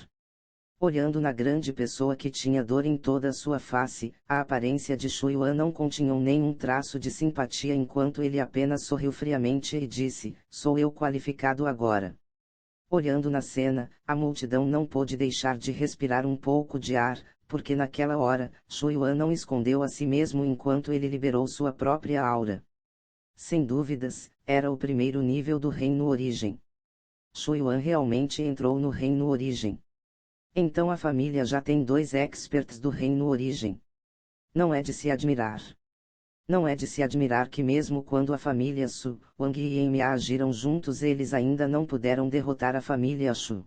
Olhando na grande pessoa que tinha dor em toda a sua face, a aparência de Shuyuan não continha nenhum traço de simpatia enquanto ele apenas sorriu friamente e disse: Sou eu qualificado agora. Olhando na cena, a multidão não pôde deixar de respirar um pouco de ar, porque naquela hora, Shuyuan não escondeu a si mesmo enquanto ele liberou sua própria aura. Sem dúvidas, era o primeiro nível do Reino Origem. Shuyuan realmente entrou no Reino Origem. Então a família já tem 2 experts do Reino Origem. Não é de se admirar. Não é de se admirar que mesmo quando a família Su, Wang e Ma agiram juntos eles ainda não puderam derrotar a família Shu.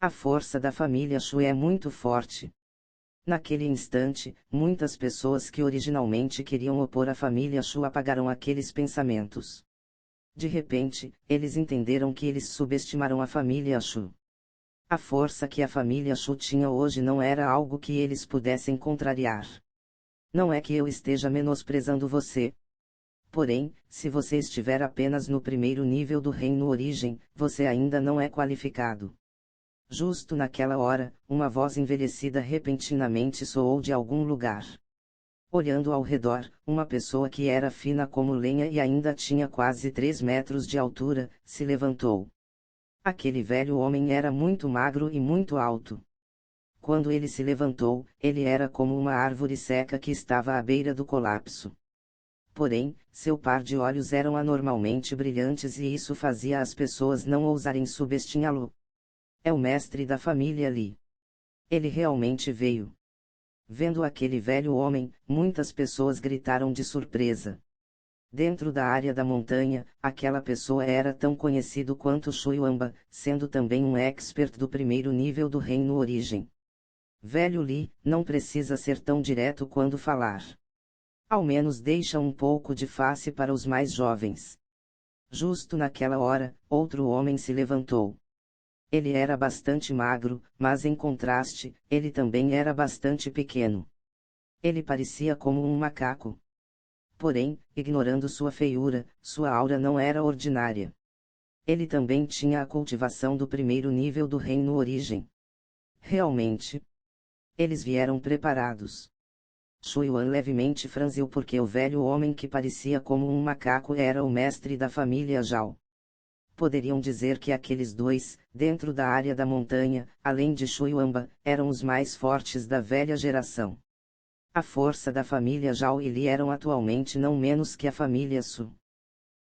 A força da família Shu é muito forte. Naquele instante, muitas pessoas que originalmente queriam opor a família Shu apagaram aqueles pensamentos. De repente, eles entenderam que eles subestimaram a família Shu. A força que a família Shu tinha hoje não era algo que eles pudessem contrariar. Não é que eu esteja menosprezando você. Porém, se você estiver apenas no primeiro nível do Reino Origem, você ainda não é qualificado. Justo naquela hora, uma voz envelhecida repentinamente soou de algum lugar. Olhando ao redor, uma pessoa que era fina como lenha e ainda tinha quase 3 metros de altura, se levantou. Aquele velho homem era muito magro e muito alto. Quando ele se levantou, ele era como uma árvore seca que estava à beira do colapso. Porém, seu par de olhos eram anormalmente brilhantes e isso fazia as pessoas não ousarem subestimá-lo. É o mestre da família Li. Ele realmente veio. Vendo aquele velho homem, muitas pessoas gritaram de surpresa. Dentro da área da montanha, aquela pessoa era tão conhecido quanto Shuyuanba, sendo também um expert do primeiro nível do Reino Origem. Velho Li, não precisa ser tão direto quando falar. Ao menos deixa um pouco de face para os mais jovens. Justo naquela hora, outro homem se levantou. Ele era bastante magro, mas em contraste, ele também era bastante pequeno. Ele parecia como um macaco. Porém, ignorando sua feiura, sua aura não era ordinária. Ele também tinha a cultivação do primeiro nível do Reino Origem. Realmente, eles vieram preparados. Shuyuan levemente franziu porque o velho homem que parecia como um macaco era o mestre da família Zhao. Poderiam dizer que aqueles dois, dentro da área da montanha, além de Shuyuanba, eram os mais fortes da velha geração. A força da família Zhao e Li eram atualmente não menos que a família Su.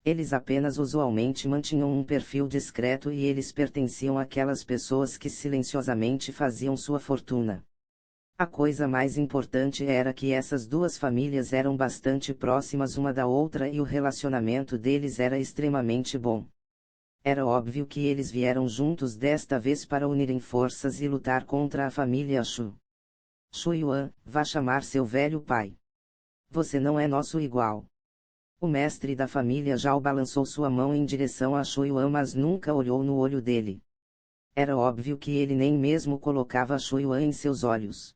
Eles apenas usualmente mantinham um perfil discreto e eles pertenciam àquelas pessoas que silenciosamente faziam sua fortuna. A coisa mais importante era que essas duas famílias eram bastante próximas uma da outra e o relacionamento deles era extremamente bom. Era óbvio que eles vieram juntos desta vez para unirem forças e lutar contra a família Shu. Shu Yuan, vá chamar seu velho pai. Você não é nosso igual. O mestre da família Zhao balançou sua mão em direção a Shu Yuan, mas nunca olhou no olho dele. Era óbvio que ele nem mesmo colocava Shu Yuan em seus olhos.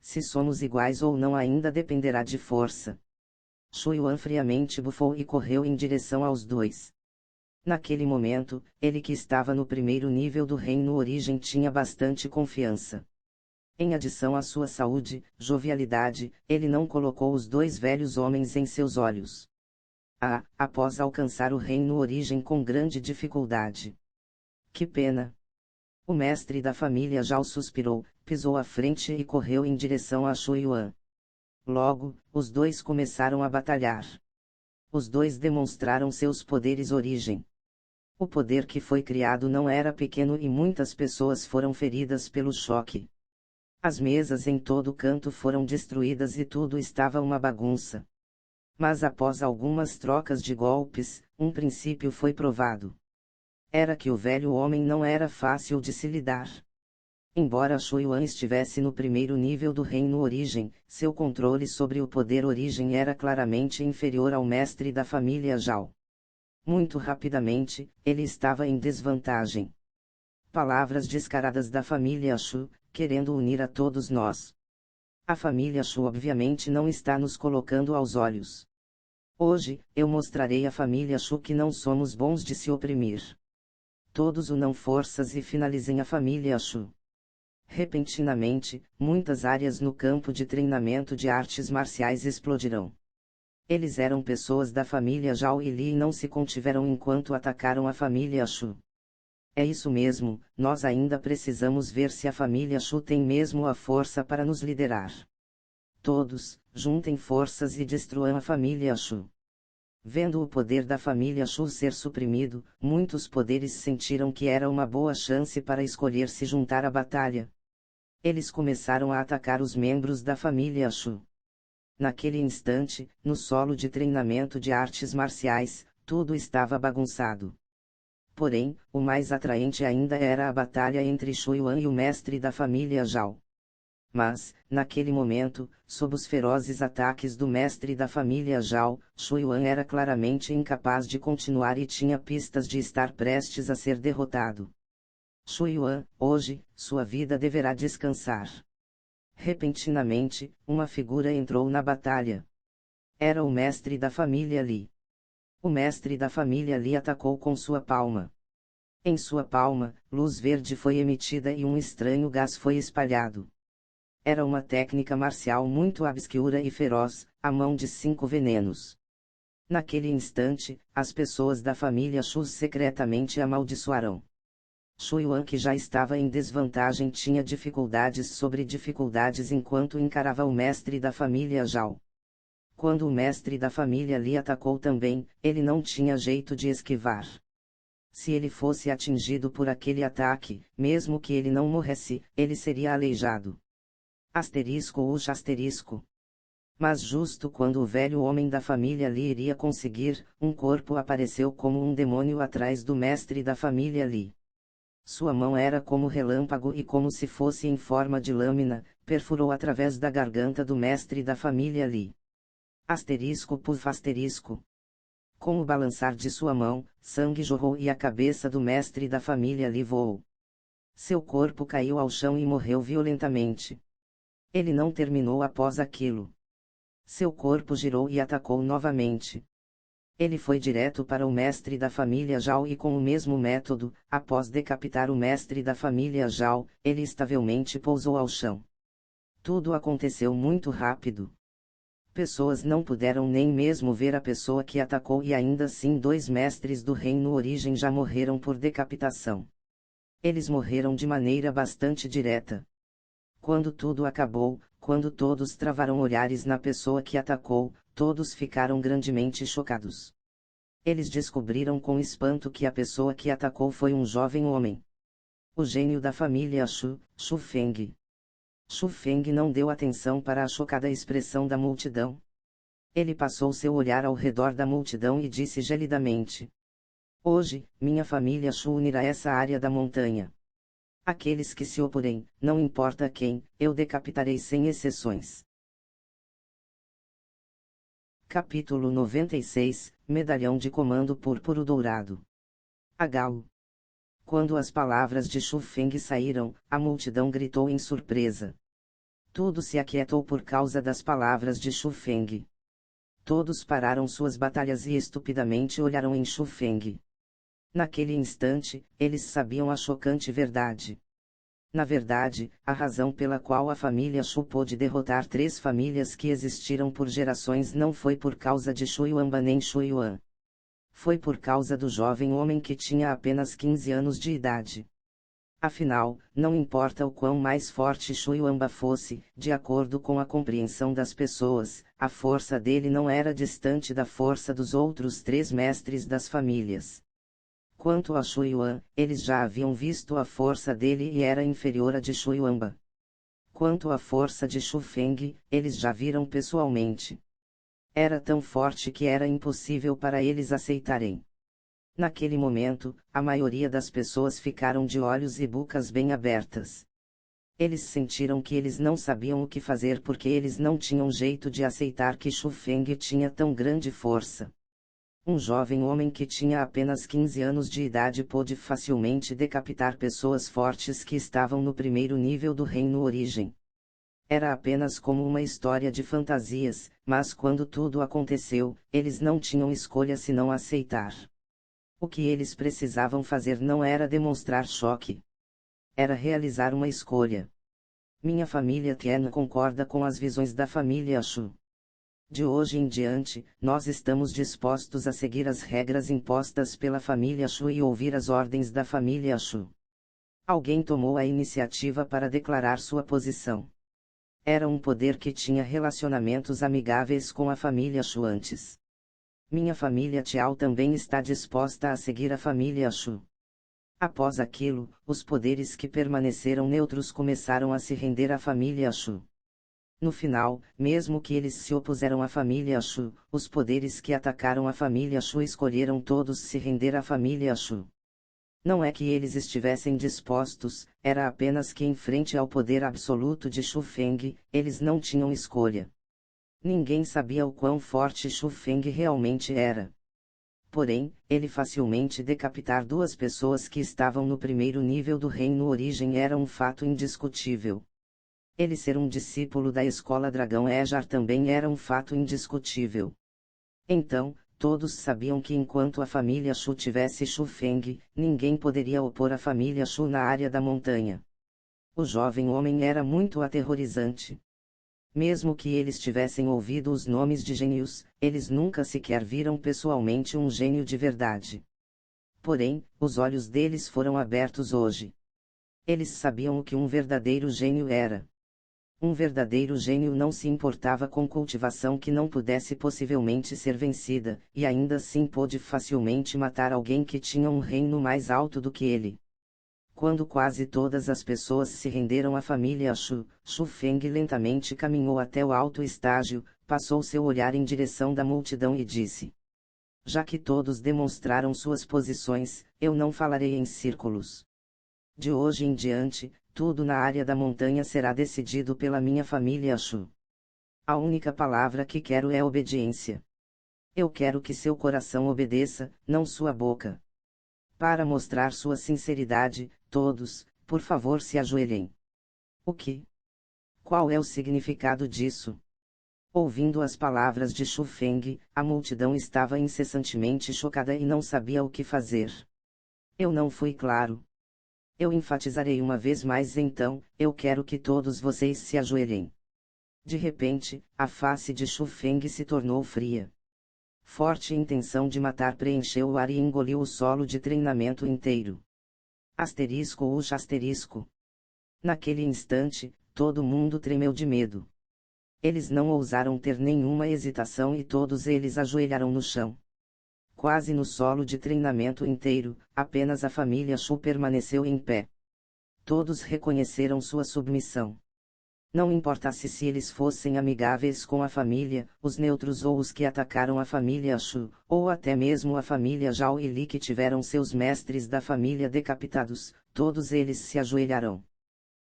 Se somos iguais ou não ainda dependerá de força. Shu Yuan friamente bufou e correu em direção aos dois. Naquele momento, ele que estava no primeiro nível do reino origem tinha bastante confiança. Em adição à sua saúde, jovialidade, ele não colocou os dois velhos homens em seus olhos. Após alcançar o reino origem com grande dificuldade. Que pena! O mestre da família Zhao suspirou, pisou à frente e correu em direção a Shu Yuan. Logo, os dois começaram a batalhar. Os dois demonstraram seus poderes origem. O poder que foi criado não era pequeno e muitas pessoas foram feridas pelo choque. As mesas em todo canto foram destruídas e tudo estava uma bagunça. Mas após algumas trocas de golpes, um princípio foi provado. Era que o velho homem não era fácil de se lidar. Embora Shu Yuan estivesse no primeiro nível do reino origem, seu controle sobre o poder origem era claramente inferior ao mestre da família Zhao. Muito rapidamente, ele estava em desvantagem. Palavras descaradas da família Shu, querendo unir a todos nós. A família Shu obviamente não está nos colocando aos olhos. Hoje, eu mostrarei à família Shu que não somos bons de se oprimir. Todos unam forças e finalizem a família Shu. Repentinamente, muitas áreas no campo de treinamento de artes marciais explodirão. Eles eram pessoas da família Zhao e Li e não se contiveram enquanto atacaram a família Shu. É isso mesmo, nós ainda precisamos ver se a família Shu tem mesmo a força para nos liderar. Todos, juntem forças e destruam a família Shu. Vendo o poder da família Shu ser suprimido, muitos poderes sentiram que era uma boa chance para escolher se juntar à batalha. Eles começaram a atacar os membros da família Shu. Naquele instante, no solo de treinamento de artes marciais, tudo estava bagunçado. Porém, o mais atraente ainda era a batalha entre Shu Yuan e o mestre da família Zhao. Mas, naquele momento, sob os ferozes ataques do mestre da família Zhao, Shu Yuan era claramente incapaz de continuar e tinha pistas de estar prestes a ser derrotado. Shu Yuan, hoje, sua vida deverá descansar. Repentinamente, uma figura entrou na batalha. Era o mestre da família Li. O mestre da família Li atacou com sua palma. Em sua palma, luz verde foi emitida e um estranho gás foi espalhado. Era uma técnica marcial muito obscura e feroz, a mão de 5 venenos. Naquele instante, as pessoas da família Shu secretamente amaldiçoaram. Shu Yuan, que já estava em desvantagem, tinha dificuldades sobre dificuldades enquanto encarava o mestre da família Zhao. Quando o mestre da família Li atacou também, ele não tinha jeito de esquivar. Se ele fosse atingido por aquele ataque, mesmo que ele não morresse, ele seria aleijado. Asterisco. Mas justo quando o velho homem da família Li iria conseguir, um corpo apareceu como um demônio atrás do mestre da família Li. Sua mão era como relâmpago e como se fosse em forma de lâmina, perfurou através da garganta do mestre da família Li. Asterisco. Com o balançar de sua mão, sangue jorrou e a cabeça do mestre da família Li voou. Seu corpo caiu ao chão e morreu violentamente. Ele não terminou após aquilo. Seu corpo girou e atacou novamente. Ele foi direto para o mestre da família Zhao e com o mesmo método, após decapitar o mestre da família Zhao, ele estavelmente pousou ao chão. Tudo aconteceu muito rápido. Pessoas não puderam nem mesmo ver a pessoa que atacou e ainda assim 2 mestres do reino origem já morreram por decapitação. Eles morreram de maneira bastante direta. Quando tudo acabou, quando todos travaram olhares na pessoa que atacou, todos ficaram grandemente chocados. Eles descobriram com espanto que a pessoa que atacou foi um jovem homem. O gênio da família Shu, Shu Feng. Shu Feng não deu atenção para a chocada expressão da multidão. Ele passou seu olhar ao redor da multidão e disse gelidamente: hoje, minha família Shu unirá essa área da montanha. Aqueles que se oporem, não importa quem, eu decapitarei sem exceções. Capítulo 96, Medalhão de Comando Púrpuro Dourado. A Galo. Quando as palavras de Shu Feng saíram, a multidão gritou em surpresa. Tudo se aquietou por causa das palavras de Shu Feng. Todos pararam suas batalhas e estupidamente olharam em Shu Feng. Naquele instante, eles sabiam a chocante verdade. Na verdade, a razão pela qual a família Shu pôde derrotar 3 famílias que existiram por gerações não foi por causa de Shu Yuanba nem Shu Yuan. Foi por causa do jovem homem que tinha apenas 15 anos de idade. Afinal, não importa o quão mais forte Shu Yuanba fosse, de acordo com a compreensão das pessoas, a força dele não era distante da força dos outros 3 mestres das famílias. Quanto a Shu Yuan, eles já haviam visto a força dele e era inferior à de Shu Yuanba. Quanto à força de Shu Feng, eles já viram pessoalmente. Era tão forte que era impossível para eles aceitarem. Naquele momento, a maioria das pessoas ficaram de olhos e bocas bem abertas. Eles sentiram que eles não sabiam o que fazer porque eles não tinham jeito de aceitar que Shu Feng tinha tão grande força. Um jovem homem que tinha apenas 15 anos de idade pôde facilmente decapitar pessoas fortes que estavam no primeiro nível do Reino Origem. Era apenas como uma história de fantasias, mas quando tudo aconteceu, eles não tinham escolha senão aceitar. O que eles precisavam fazer não era demonstrar choque. Era realizar uma escolha. Minha família Tian concorda com as visões da família Shu. De hoje em diante, nós estamos dispostos a seguir as regras impostas pela família Shu e ouvir as ordens da família Shu. Alguém tomou a iniciativa para declarar sua posição. Era um poder que tinha relacionamentos amigáveis com a família Shu antes. Minha família Tiao também está disposta a seguir a família Shu. Após aquilo, os poderes que permaneceram neutros começaram a se render à família Shu. No final, mesmo que eles se opuseram à família Shu, os poderes que atacaram a família Shu escolheram todos se render à família Shu. Não é que eles estivessem dispostos, era apenas que em frente ao poder absoluto de Shu Feng, eles não tinham escolha. Ninguém sabia o quão forte Shu Feng realmente era. Porém, ele facilmente decapitar 2 pessoas que estavam no primeiro nível do Reino Origem era um fato indiscutível. Ele ser um discípulo da Escola Dragão Ejar também era um fato indiscutível. Então, todos sabiam que enquanto a família Shu tivesse Shu Feng, ninguém poderia opor a família Shu na área da montanha. O jovem homem era muito aterrorizante. Mesmo que eles tivessem ouvido os nomes de gênios, eles nunca sequer viram pessoalmente um gênio de verdade. Porém, os olhos deles foram abertos hoje. Eles sabiam o que um verdadeiro gênio era. Um verdadeiro gênio não se importava com cultivação que não pudesse possivelmente ser vencida, e ainda assim pôde facilmente matar alguém que tinha um reino mais alto do que ele. Quando quase todas as pessoas se renderam à família Shu, Shu Feng lentamente caminhou até o alto estágio, passou seu olhar em direção da multidão e disse: já que todos demonstraram suas posições, eu não falarei em círculos. De hoje em diante, tudo na área da montanha será decidido pela minha família Shu. A única palavra que quero é obediência. Eu quero que seu coração obedeça, não sua boca. Para mostrar sua sinceridade, todos, por favor, se ajoelhem. O que? Qual é o significado disso? Ouvindo as palavras de Shu Feng, a multidão estava incessantemente chocada e não sabia o que fazer. Eu não fui claro. Eu enfatizarei uma vez mais então, eu quero que todos vocês se ajoelhem. De repente, a face de Shu Feng se tornou fria. Forte intenção de matar preencheu o ar e engoliu o solo de treinamento inteiro. Asterisco Ush asterisco. Naquele instante, todo mundo tremeu de medo. Eles não ousaram ter nenhuma hesitação e todos eles ajoelharam no chão. quase no solo de treinamento inteiro, apenas a família Shu permaneceu em pé. Todos reconheceram sua submissão. Não importasse se eles fossem amigáveis com a família, os neutros ou os que atacaram a família Shu, ou até mesmo a família Zhao e Li que tiveram seus mestres da família decapitados, todos eles se ajoelharão.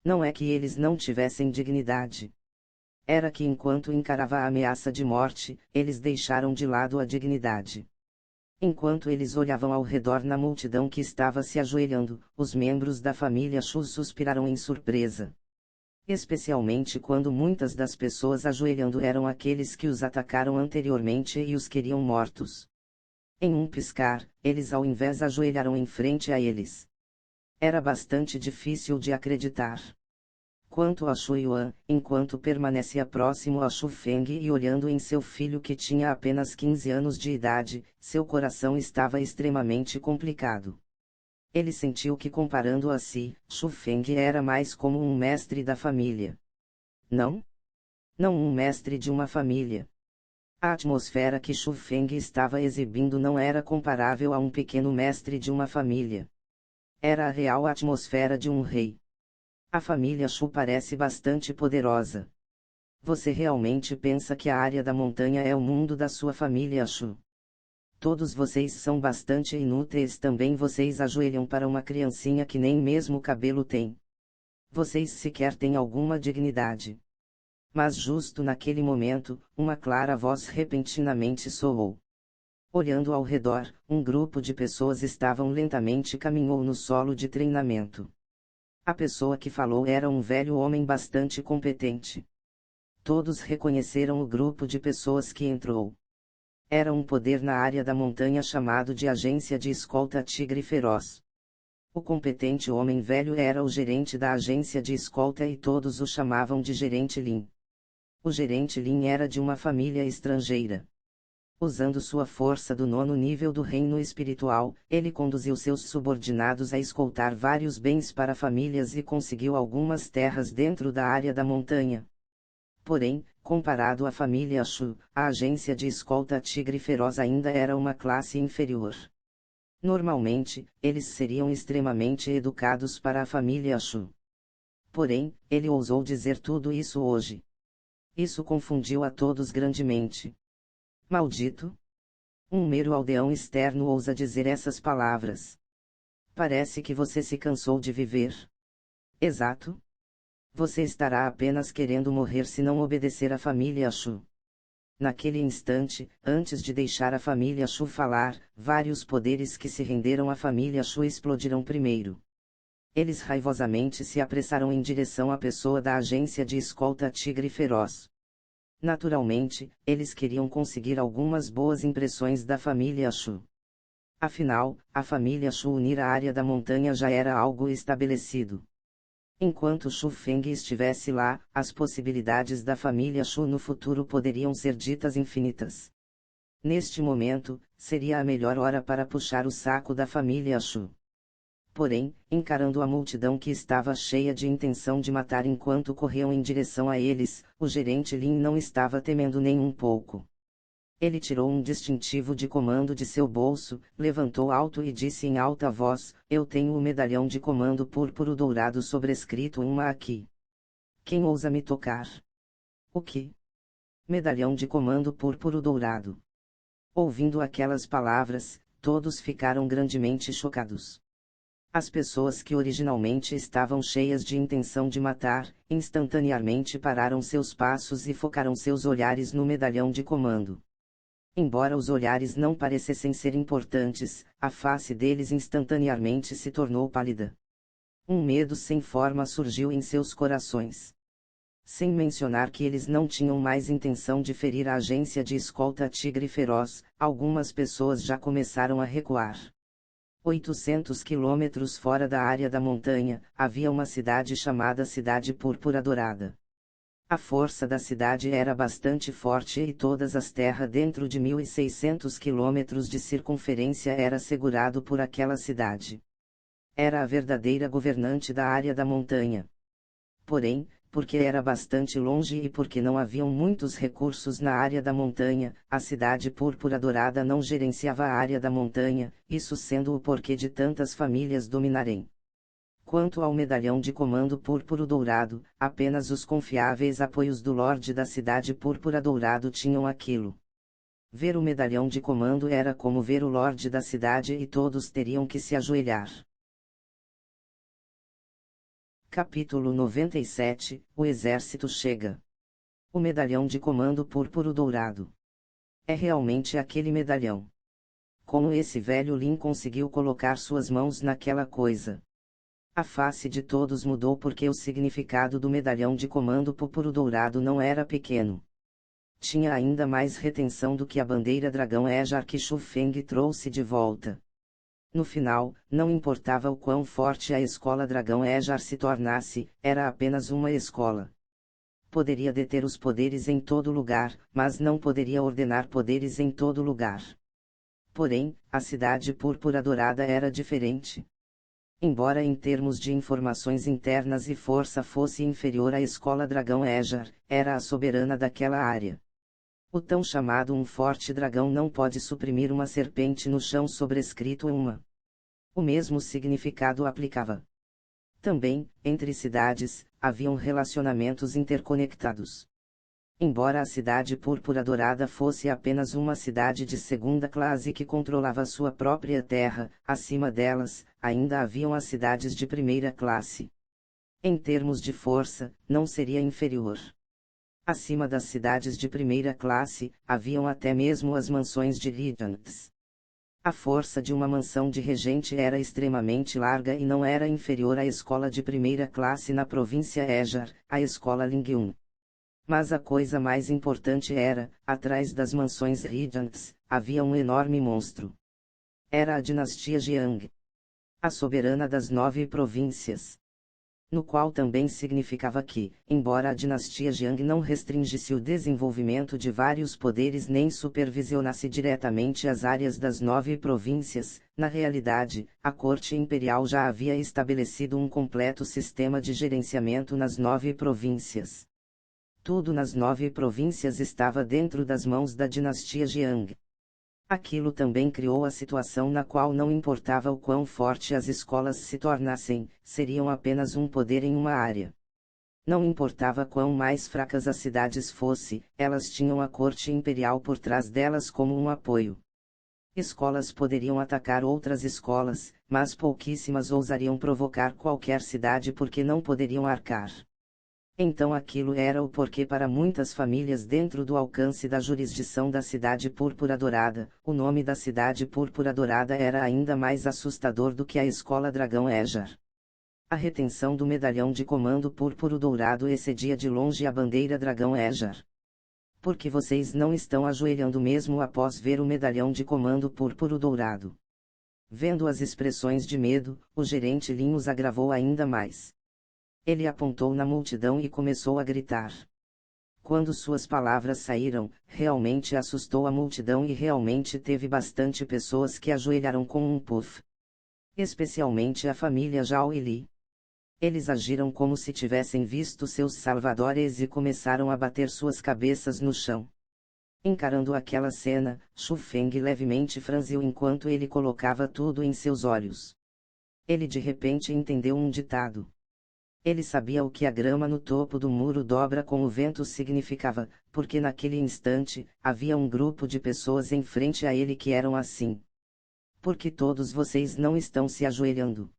Não é que eles não tivessem dignidade. Era que enquanto encarava a ameaça de morte, eles deixaram de lado a dignidade. Enquanto eles olhavam ao redor na multidão que estava se ajoelhando, os membros da família Shu suspiraram em surpresa. Especialmente quando muitas das pessoas ajoelhando eram aqueles que os atacaram anteriormente e os queriam mortos. Em um piscar, eles ao invés ajoelharam em frente a eles. Era bastante difícil de acreditar. Quanto a Shu Yuan, enquanto permanecia próximo a Shu Feng e olhando em seu filho que tinha apenas 15 anos de idade, seu coração estava extremamente complicado. Ele sentiu que comparando a si, Shu Feng era mais como um mestre da família. Não? Não um mestre de uma família. A atmosfera que Shu Feng estava exibindo não era comparável a um pequeno mestre de uma família. Era a real atmosfera de um rei. A família Shu parece bastante poderosa. Você realmente pensa que a área da montanha é o mundo da sua família Shu? Todos vocês são bastante inúteis também. Vocês ajoelham para uma criancinha que nem mesmo cabelo tem. Vocês sequer têm alguma dignidade. Mas justo naquele momento, uma clara voz repentinamente soou. Olhando ao redor, um grupo de pessoas estavam lentamente caminhou no solo de treinamento. A pessoa que falou era um velho homem bastante competente. Todos reconheceram o grupo de pessoas que entrou. Era um poder na área da montanha chamado de Agência de Escolta Tigre Feroz. O competente homem velho era o gerente da agência de escolta e todos o chamavam de Gerente Lin. O Gerente Lin era de uma família estrangeira. Usando sua força do 9º nível do reino espiritual, ele conduziu seus subordinados a escoltar vários bens para famílias e conseguiu algumas terras dentro da área da montanha. Porém, comparado à família Shu, a agência de escolta Tigre Feroz ainda era uma classe inferior. Normalmente, eles seriam extremamente educados para a família Shu. Porém, ele ousou dizer tudo isso hoje. Isso confundiu a todos grandemente. Maldito! Um mero aldeão externo ousa dizer essas palavras. Parece que você se cansou de viver. Exato. Você estará apenas querendo morrer se não obedecer à família Shu. Naquele instante, antes de deixar a família Shu falar, vários poderes que se renderam à família Shu explodiram primeiro. Eles raivosamente se apressaram em direção à pessoa da agência de escolta Tigre Feroz. Naturalmente, eles queriam conseguir algumas boas impressões da família Shu. Afinal, a família Shu unir a área da montanha já era algo estabelecido. Enquanto Shu Feng estivesse lá, as possibilidades da família Shu no futuro poderiam ser ditas infinitas. Neste momento, seria a melhor hora para puxar o saco da família Shu. Porém, encarando a multidão que estava cheia de intenção de matar enquanto corriam em direção a eles, o gerente Lin não estava temendo nem um pouco. Ele tirou um distintivo de comando de seu bolso, levantou alto e disse em alta voz: "Eu tenho o medalhão de comando púrpuro dourado sobrescrito uma aqui. Quem ousa me tocar?" "O quê? Medalhão de comando púrpuro dourado?" Ouvindo aquelas palavras, todos ficaram grandemente chocados. As pessoas que originalmente estavam cheias de intenção de matar, instantaneamente pararam seus passos e focaram seus olhares no medalhão de comando. Embora os olhares não parecessem ser importantes, a face deles instantaneamente se tornou pálida. Um medo sem forma surgiu em seus corações. Sem mencionar que eles não tinham mais intenção de ferir a agência de escolta Tigre Feroz, algumas pessoas já começaram a recuar. 800 quilômetros fora da área da montanha, havia uma cidade chamada Cidade Púrpura Dourada. A força da cidade era bastante forte e todas as terras dentro de 1.600 quilômetros de circunferência era segurado por aquela cidade. Era a verdadeira governante da área da montanha. Porém, Porque era bastante longe e porque não haviam muitos recursos na área da montanha, a cidade púrpura dourada não gerenciava a área da montanha, isso sendo o porquê de tantas famílias dominarem. Quanto ao medalhão de comando púrpuro dourado, apenas os confiáveis apoios do Lorde da cidade púrpura dourado tinham aquilo. Ver o medalhão de comando era como ver o Lorde da cidade e todos teriam que se ajoelhar. Capítulo 97 O exército chega. O medalhão de comando púrpuro dourado. É realmente aquele medalhão. Como esse velho Lin conseguiu colocar suas mãos naquela coisa? A face de todos mudou porque o significado do medalhão de comando púrpuro dourado não era pequeno. Tinha ainda mais retenção do que a bandeira dragão Ejar que Shu Feng trouxe de volta. No final, não importava o quão forte a escola dragão Ejar se tornasse, era apenas uma escola. Poderia deter os poderes em todo lugar, mas não poderia ordenar poderes em todo lugar. Porém, a cidade púrpura dourada era diferente. Embora em termos de informações internas e força fosse inferior à escola dragão Ejar, era a soberana daquela área. O tão chamado um forte dragão não pode suprimir uma serpente no chão sobrescrito uma. O mesmo significado aplicava. Também, entre cidades, haviam relacionamentos interconectados. Embora a cidade púrpura dourada fosse apenas uma cidade de segunda classe que controlava sua própria terra, acima delas, ainda haviam as cidades de primeira classe. Em termos de força, não seria inferior. Acima das cidades de primeira classe, haviam até mesmo as mansões de regents. A força de uma mansão de regente era extremamente larga e não era inferior à escola de primeira classe na província Ejar, a escola Lingyun. Mas a coisa mais importante era, atrás das mansões regents, havia um enorme monstro. Era a dinastia Jiang. A soberana das 9 províncias. No qual também significava que, embora a dinastia Jiang não restringisse o desenvolvimento de vários poderes nem supervisionasse diretamente as áreas das 9 províncias, na realidade, a corte imperial já havia estabelecido um completo sistema de gerenciamento nas 9 províncias. Tudo nas 9 províncias estava dentro das mãos da dinastia Jiang. Aquilo também criou a situação na qual não importava o quão forte as escolas se tornassem, seriam apenas um poder em uma área. Não importava quão mais fracas as cidades fossem, elas tinham a corte imperial por trás delas como um apoio. Escolas poderiam atacar outras escolas, mas pouquíssimas ousariam provocar qualquer cidade porque não poderiam arcar. Então aquilo era o porquê para muitas famílias dentro do alcance da jurisdição da cidade púrpura dourada, o nome da cidade púrpura dourada era ainda mais assustador do que a escola dragão Ejar. A retenção do medalhão de comando púrpuro dourado excedia de longe a bandeira dragão Ejar. Porque vocês não estão ajoelhando mesmo após ver o medalhão de comando púrpuro dourado. Vendo as expressões de medo, o gerente Lin os agravou ainda mais. Ele apontou na multidão e começou a gritar. Quando suas palavras saíram, realmente assustou a multidão e realmente teve bastante pessoas que ajoelharam com um puff. Especialmente a família Zhao e Li. Eles agiram como se tivessem visto seus salvadores e começaram a bater suas cabeças no chão. Encarando aquela cena, Shu Feng levemente franziu enquanto ele colocava tudo em seus olhos. Ele de repente entendeu um ditado. Ele sabia o que a grama no topo do muro dobra com o vento significava, porque naquele instante, havia um grupo de pessoas em frente a ele que eram assim. Porque todos vocês não estão se ajoelhando.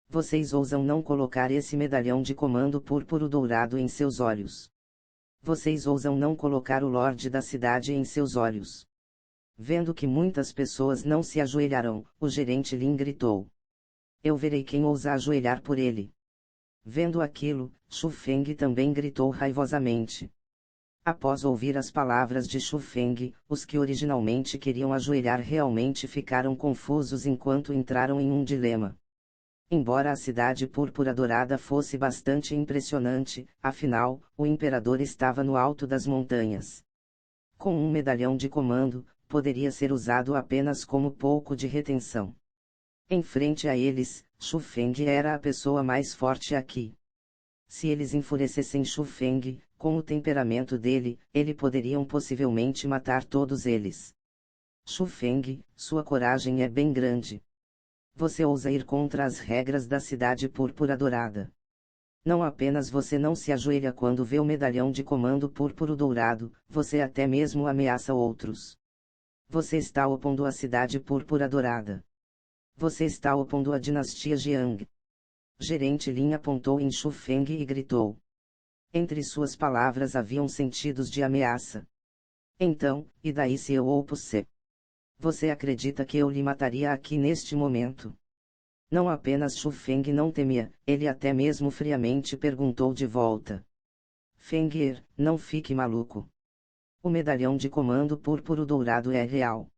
Vocês ousam não colocar esse medalhão de comando púrpuro dourado em seus olhos. Vocês ousam não colocar o Lorde da cidade em seus olhos. Vendo que muitas pessoas não se ajoelharão, o gerente Lin gritou. Eu verei quem ousa ajoelhar por ele. Vendo aquilo, Shu Feng também gritou raivosamente. Após ouvir as palavras de Shu Feng, os que originalmente queriam ajoelhar realmente ficaram confusos enquanto entraram em um dilema. Embora a cidade púrpura dourada fosse bastante impressionante, afinal, o imperador estava no alto das montanhas. Com um medalhão de comando, poderia ser usado apenas como pouco de retenção. Em frente a eles, Shu Feng era a pessoa mais forte aqui. Se eles enfurecessem Xu Feng, com o temperamento dele, ele poderiam possivelmente matar todos eles. Xu Feng, sua coragem é bem grande. Você ousa ir contra as regras da Cidade Púrpura Dourada. Não apenas você não se ajoelha quando vê o medalhão de comando púrpuro dourado, você até mesmo ameaça outros. Você está opondo a Cidade Púrpura Dourada. Você está opondo a dinastia Jiang. Gerente Lin apontou em Xu Feng e gritou. Entre suas palavras haviam sentidos de ameaça. Então, e daí se eu opo-se? Você acredita que eu lhe mataria aqui neste momento? Não apenas Xu Feng não temia, ele até mesmo friamente perguntou de volta. Feng'er, não fique maluco. O medalhão de comando púrpuro dourado é real.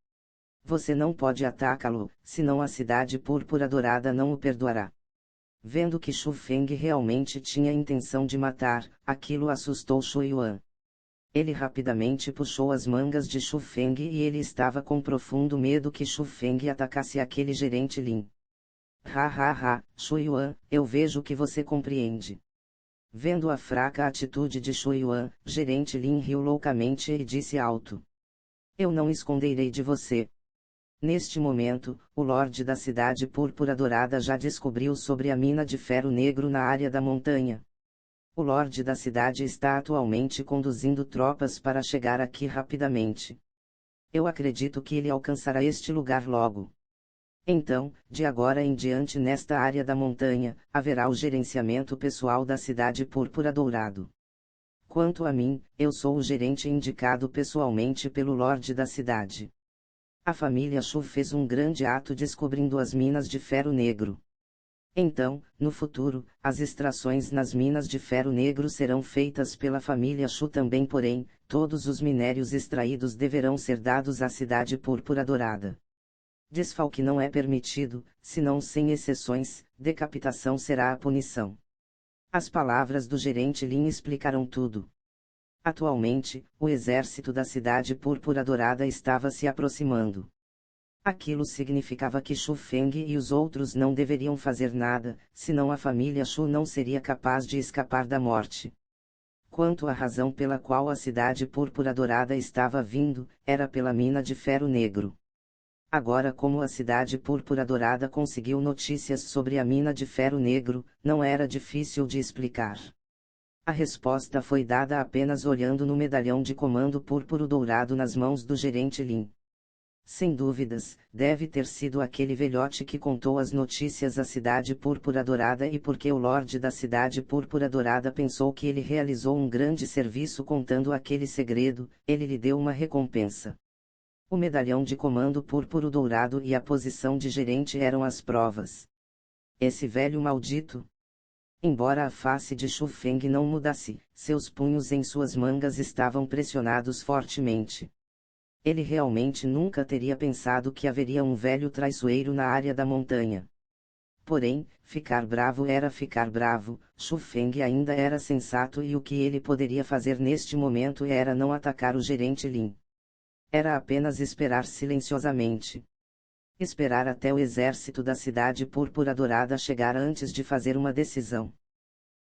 Você não pode atacá-lo, senão a Cidade Púrpura Dourada não o perdoará. Vendo que Xu Feng realmente tinha intenção de matar, aquilo assustou Xu Yuan. Ele rapidamente puxou as mangas de Xu Feng e ele estava com profundo medo que Xu Feng atacasse aquele gerente Lin. Ha ha ha, Xu Yuan, eu vejo que você compreende. Vendo a fraca atitude de Xu Yuan, gerente Lin riu loucamente e disse alto. Eu não esconderei de você. Neste momento, o Lorde da Cidade Púrpura Dourada já descobriu sobre a mina de ferro negro na área da montanha. O Lorde da cidade está atualmente conduzindo tropas para chegar aqui rapidamente. Eu acredito que ele alcançará este lugar logo. Então, de agora em diante nesta área da montanha, haverá o gerenciamento pessoal da Cidade Púrpura Dourado. Quanto a mim, eu sou o gerente indicado pessoalmente pelo Lorde da cidade. A família Xu fez um grande ato descobrindo as minas de ferro negro. Então, no futuro, as extrações nas minas de ferro negro serão feitas pela família Xu também, porém, todos os minérios extraídos deverão ser dados à Cidade Púrpura Dourada. Desfalque não é permitido, senão sem exceções, decapitação será a punição. As palavras do gerente Lin explicaram tudo. Atualmente, o exército da Cidade Púrpura Dourada estava se aproximando. Aquilo significava que Xu Feng e os outros não deveriam fazer nada, senão a família Xu não seria capaz de escapar da morte. Quanto à razão pela qual a Cidade Púrpura Dourada estava vindo, era pela mina de ferro negro. Agora, como a Cidade Púrpura Dourada conseguiu notícias sobre a mina de ferro negro, não era difícil de explicar. A resposta foi dada apenas olhando no medalhão de comando púrpuro dourado nas mãos do gerente Lin. Sem dúvidas, deve ter sido aquele velhote que contou as notícias à Cidade Púrpura Dourada, e porque o Lorde da Cidade Púrpura Dourada pensou que ele realizou um grande serviço contando aquele segredo, ele lhe deu uma recompensa. O medalhão de comando púrpuro dourado e a posição de gerente eram as provas. Esse velho maldito. Embora a face de Xu Feng não mudasse, seus punhos em suas mangas estavam pressionados fortemente. Ele realmente nunca teria pensado que haveria um velho traiçoeiro na área da montanha. Porém, ficar bravo era ficar bravo, Xu Feng ainda era sensato e o que ele poderia fazer neste momento era não atacar o gerente Lin. Era apenas esperar silenciosamente. Esperar até o exército da Cidade Púrpura Dourada chegar antes de fazer uma decisão.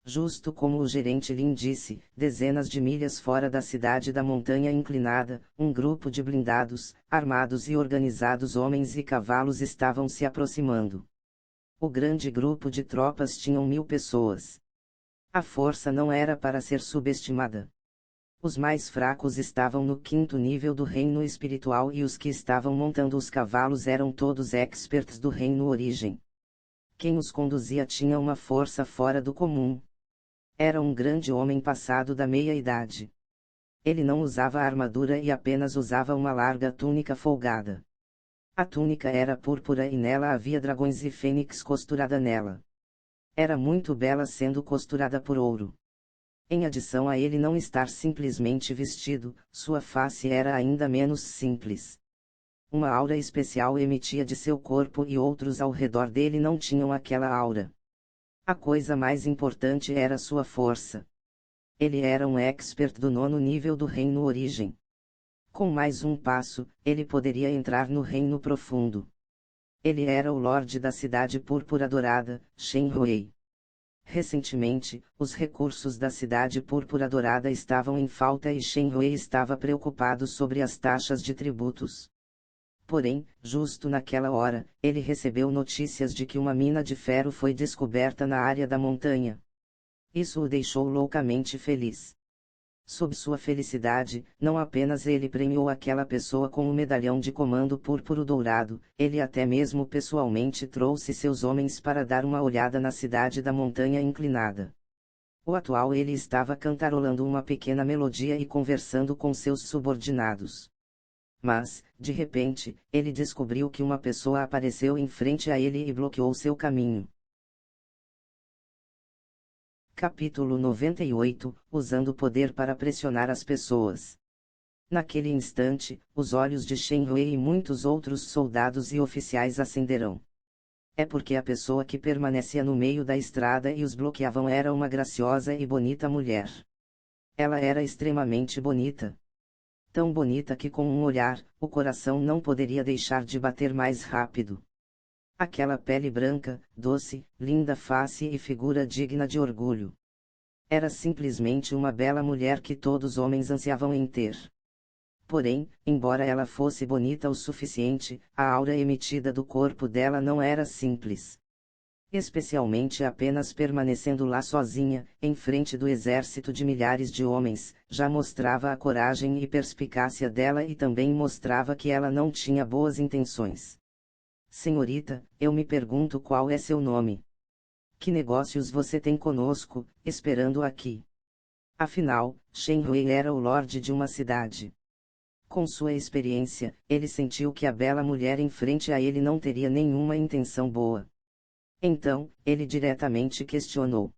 Justo como o gerente Lin disse, dezenas de milhas fora da cidade da Montanha Inclinada, um grupo de blindados, armados e organizados homens e cavalos estavam se aproximando. O grande grupo de tropas tinha 1000 pessoas. A força não era para ser subestimada. Os mais fracos estavam no 5º nível do reino espiritual e os que estavam montando os cavalos eram todos experts do reino origem. Quem os conduzia tinha uma força fora do comum. Era um grande homem passado da meia-idade. Ele não usava armadura e apenas usava uma larga túnica folgada. A túnica era púrpura e nela havia dragões e fênix costurada nela. Era muito bela sendo costurada por ouro. Em adição a ele não estar simplesmente vestido, sua face era ainda menos simples. Uma aura especial emitia de seu corpo e outros ao redor dele não tinham aquela aura. A coisa mais importante era sua força. Ele era um expert do 9º nível do reino origem. Com mais um passo, ele poderia entrar no reino profundo. Ele era o Lorde da Cidade Púrpura Dourada, Shen Hui. Recentemente, os recursos da cidade púrpura dourada estavam em falta e Shen Rui estava preocupado sobre as taxas de tributos. Porém, justo naquela hora, ele recebeu notícias de que uma mina de ferro foi descoberta na área da montanha. Isso o deixou loucamente feliz. Sob sua felicidade, não apenas ele premiou aquela pessoa com o medalhão de comando púrpuro dourado, ele até mesmo pessoalmente trouxe seus homens para dar uma olhada na cidade da montanha inclinada. O atual ele estava cantarolando uma pequena melodia e conversando com seus subordinados. Mas, de repente, ele descobriu que uma pessoa apareceu em frente a ele e bloqueou seu caminho. Capítulo 98 – Usando o poder para pressionar as pessoas. Naquele instante, os olhos de Shen Rui e muitos outros soldados e oficiais acenderão. É porque a pessoa que permanecia no meio da estrada e os bloqueavam era uma graciosa e bonita mulher. Ela era extremamente bonita. Tão bonita que com um olhar, o coração não poderia deixar de bater mais rápido. Aquela pele branca, doce, linda face e figura digna de orgulho. Era simplesmente uma bela mulher que todos os homens ansiavam em ter. Porém, embora ela fosse bonita o suficiente, a aura emitida do corpo dela não era simples. Especialmente apenas permanecendo lá sozinha, em frente do exército de milhares de homens, já mostrava a coragem e perspicácia dela e também mostrava que ela não tinha boas intenções. Senhorita, eu me pergunto qual é seu nome. Que negócios você tem conosco, esperando aqui? Afinal, Shen Rui era o lorde de uma cidade. Com sua experiência, ele sentiu que a bela mulher em frente a ele não teria nenhuma intenção boa. Então, ele diretamente questionou.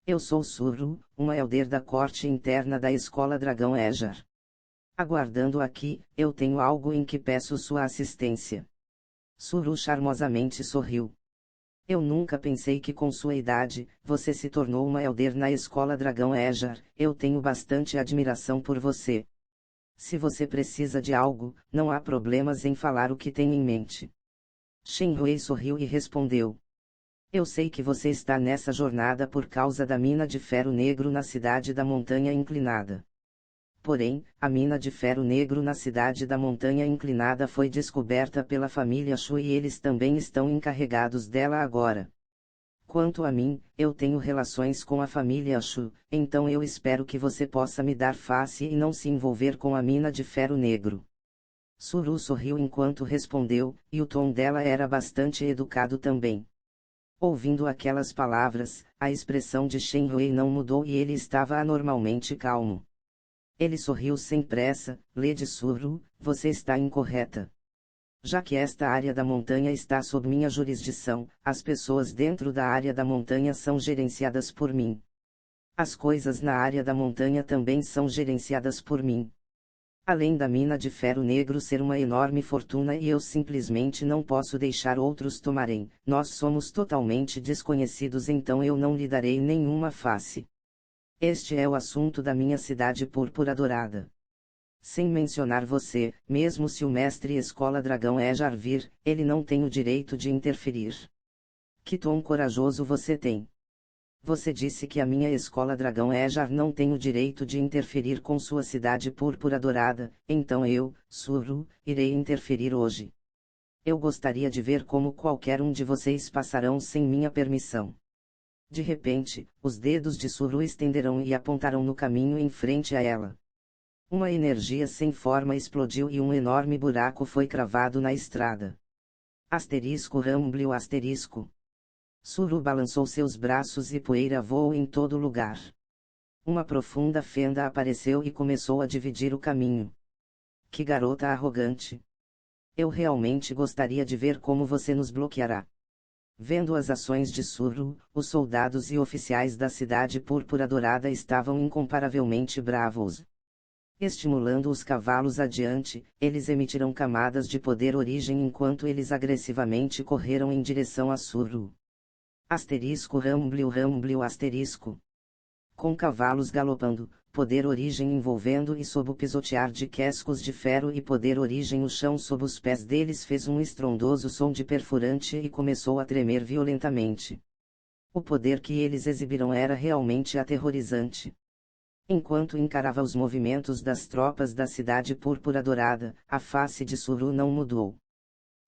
Eu sou Suru, uma elder da corte interna da escola Dragão Ejar. Aguardando aqui, eu tenho algo em que peço sua assistência. Suru charmosamente sorriu. Eu nunca pensei que com sua idade, você se tornou uma elder na escola Dragão Ejar, eu tenho bastante admiração por você. Se você precisa de algo, não há problemas em falar o que tem em mente. Shen Rui sorriu e respondeu. Eu sei que você está nessa jornada por causa da mina de ferro negro na cidade da montanha inclinada. Porém, a mina de ferro negro na cidade da montanha inclinada foi descoberta pela família Shu e eles também estão encarregados dela agora. Quanto a mim, eu tenho relações com a família Shu, então eu espero que você possa me dar face e não se envolver com a mina de ferro negro. Suru sorriu enquanto respondeu, e o tom dela era bastante educado também. Ouvindo aquelas palavras, a expressão de Shen Rui não mudou e ele estava anormalmente calmo. Ele sorriu sem pressa. Lady Suru, você está incorreta. Já que esta área da montanha está sob minha jurisdição, as pessoas dentro da área da montanha são gerenciadas por mim. As coisas na área da montanha também são gerenciadas por mim. Além da mina de ferro negro ser uma enorme fortuna e eu simplesmente não posso deixar outros tomarem, nós somos totalmente desconhecidos então eu não lhe darei nenhuma face. Este é o assunto da minha cidade púrpura dourada. Sem mencionar você, mesmo se o mestre Escola Dragão Ejar vir, ele não tem o direito de interferir. Que tom corajoso você tem! Você disse que a minha escola Dragão Ejar não tem o direito de interferir com sua cidade púrpura dourada, então eu, Suru, irei interferir hoje. Eu gostaria de ver como qualquer um de vocês passarão sem minha permissão. De repente, os dedos de Suru estenderão e apontarão no caminho em frente a ela. Uma energia sem forma explodiu e um enorme buraco foi cravado na estrada. Asterisco Ramblio asterisco. Suru balançou seus braços e poeira voou em todo lugar. Uma profunda fenda apareceu e começou a dividir o caminho. Que garota arrogante! Eu realmente gostaria de ver como você nos bloqueará. Vendo as ações de Suru, os soldados e oficiais da cidade púrpura dourada estavam incomparavelmente bravos. Estimulando os cavalos adiante, eles emitiram camadas de poder origem enquanto eles agressivamente correram em direção a Suru. Asterisco Ramblio asterisco. Com cavalos galopando, poder origem envolvendo e sob o pisotear de cascos de ferro e poder origem o chão sob os pés deles fez um estrondoso som de perfurante e começou a tremer violentamente. O poder que eles exibiram era realmente aterrorizante. Enquanto encarava os movimentos das tropas da cidade púrpura dourada, a face de Suru não mudou.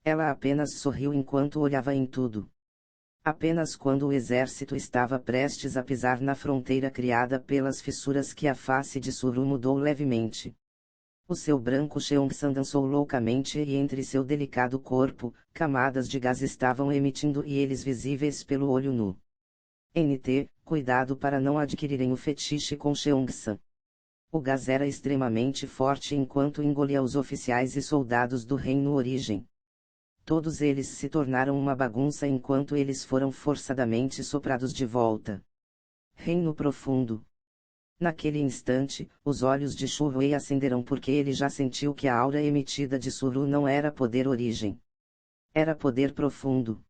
Ela apenas sorriu enquanto olhava em tudo. Apenas quando o exército estava prestes a pisar na fronteira criada pelas fissuras que a face de Suru mudou levemente. O seu branco Cheongsan dançou loucamente e entre seu delicado corpo, camadas de gás estavam emitindo e eles visíveis pelo olho nu. NT, cuidado para não adquirirem o fetiche com Cheongsan. O gás era extremamente forte enquanto engolia os oficiais e soldados do Reino Origem. Todos eles se tornaram uma bagunça enquanto eles foram forçadamente soprados de volta. Reino Profundo. Naquele instante, os olhos de Shu Wei acenderam porque ele já sentiu que a aura emitida de Suru não era poder origem. Era poder profundo.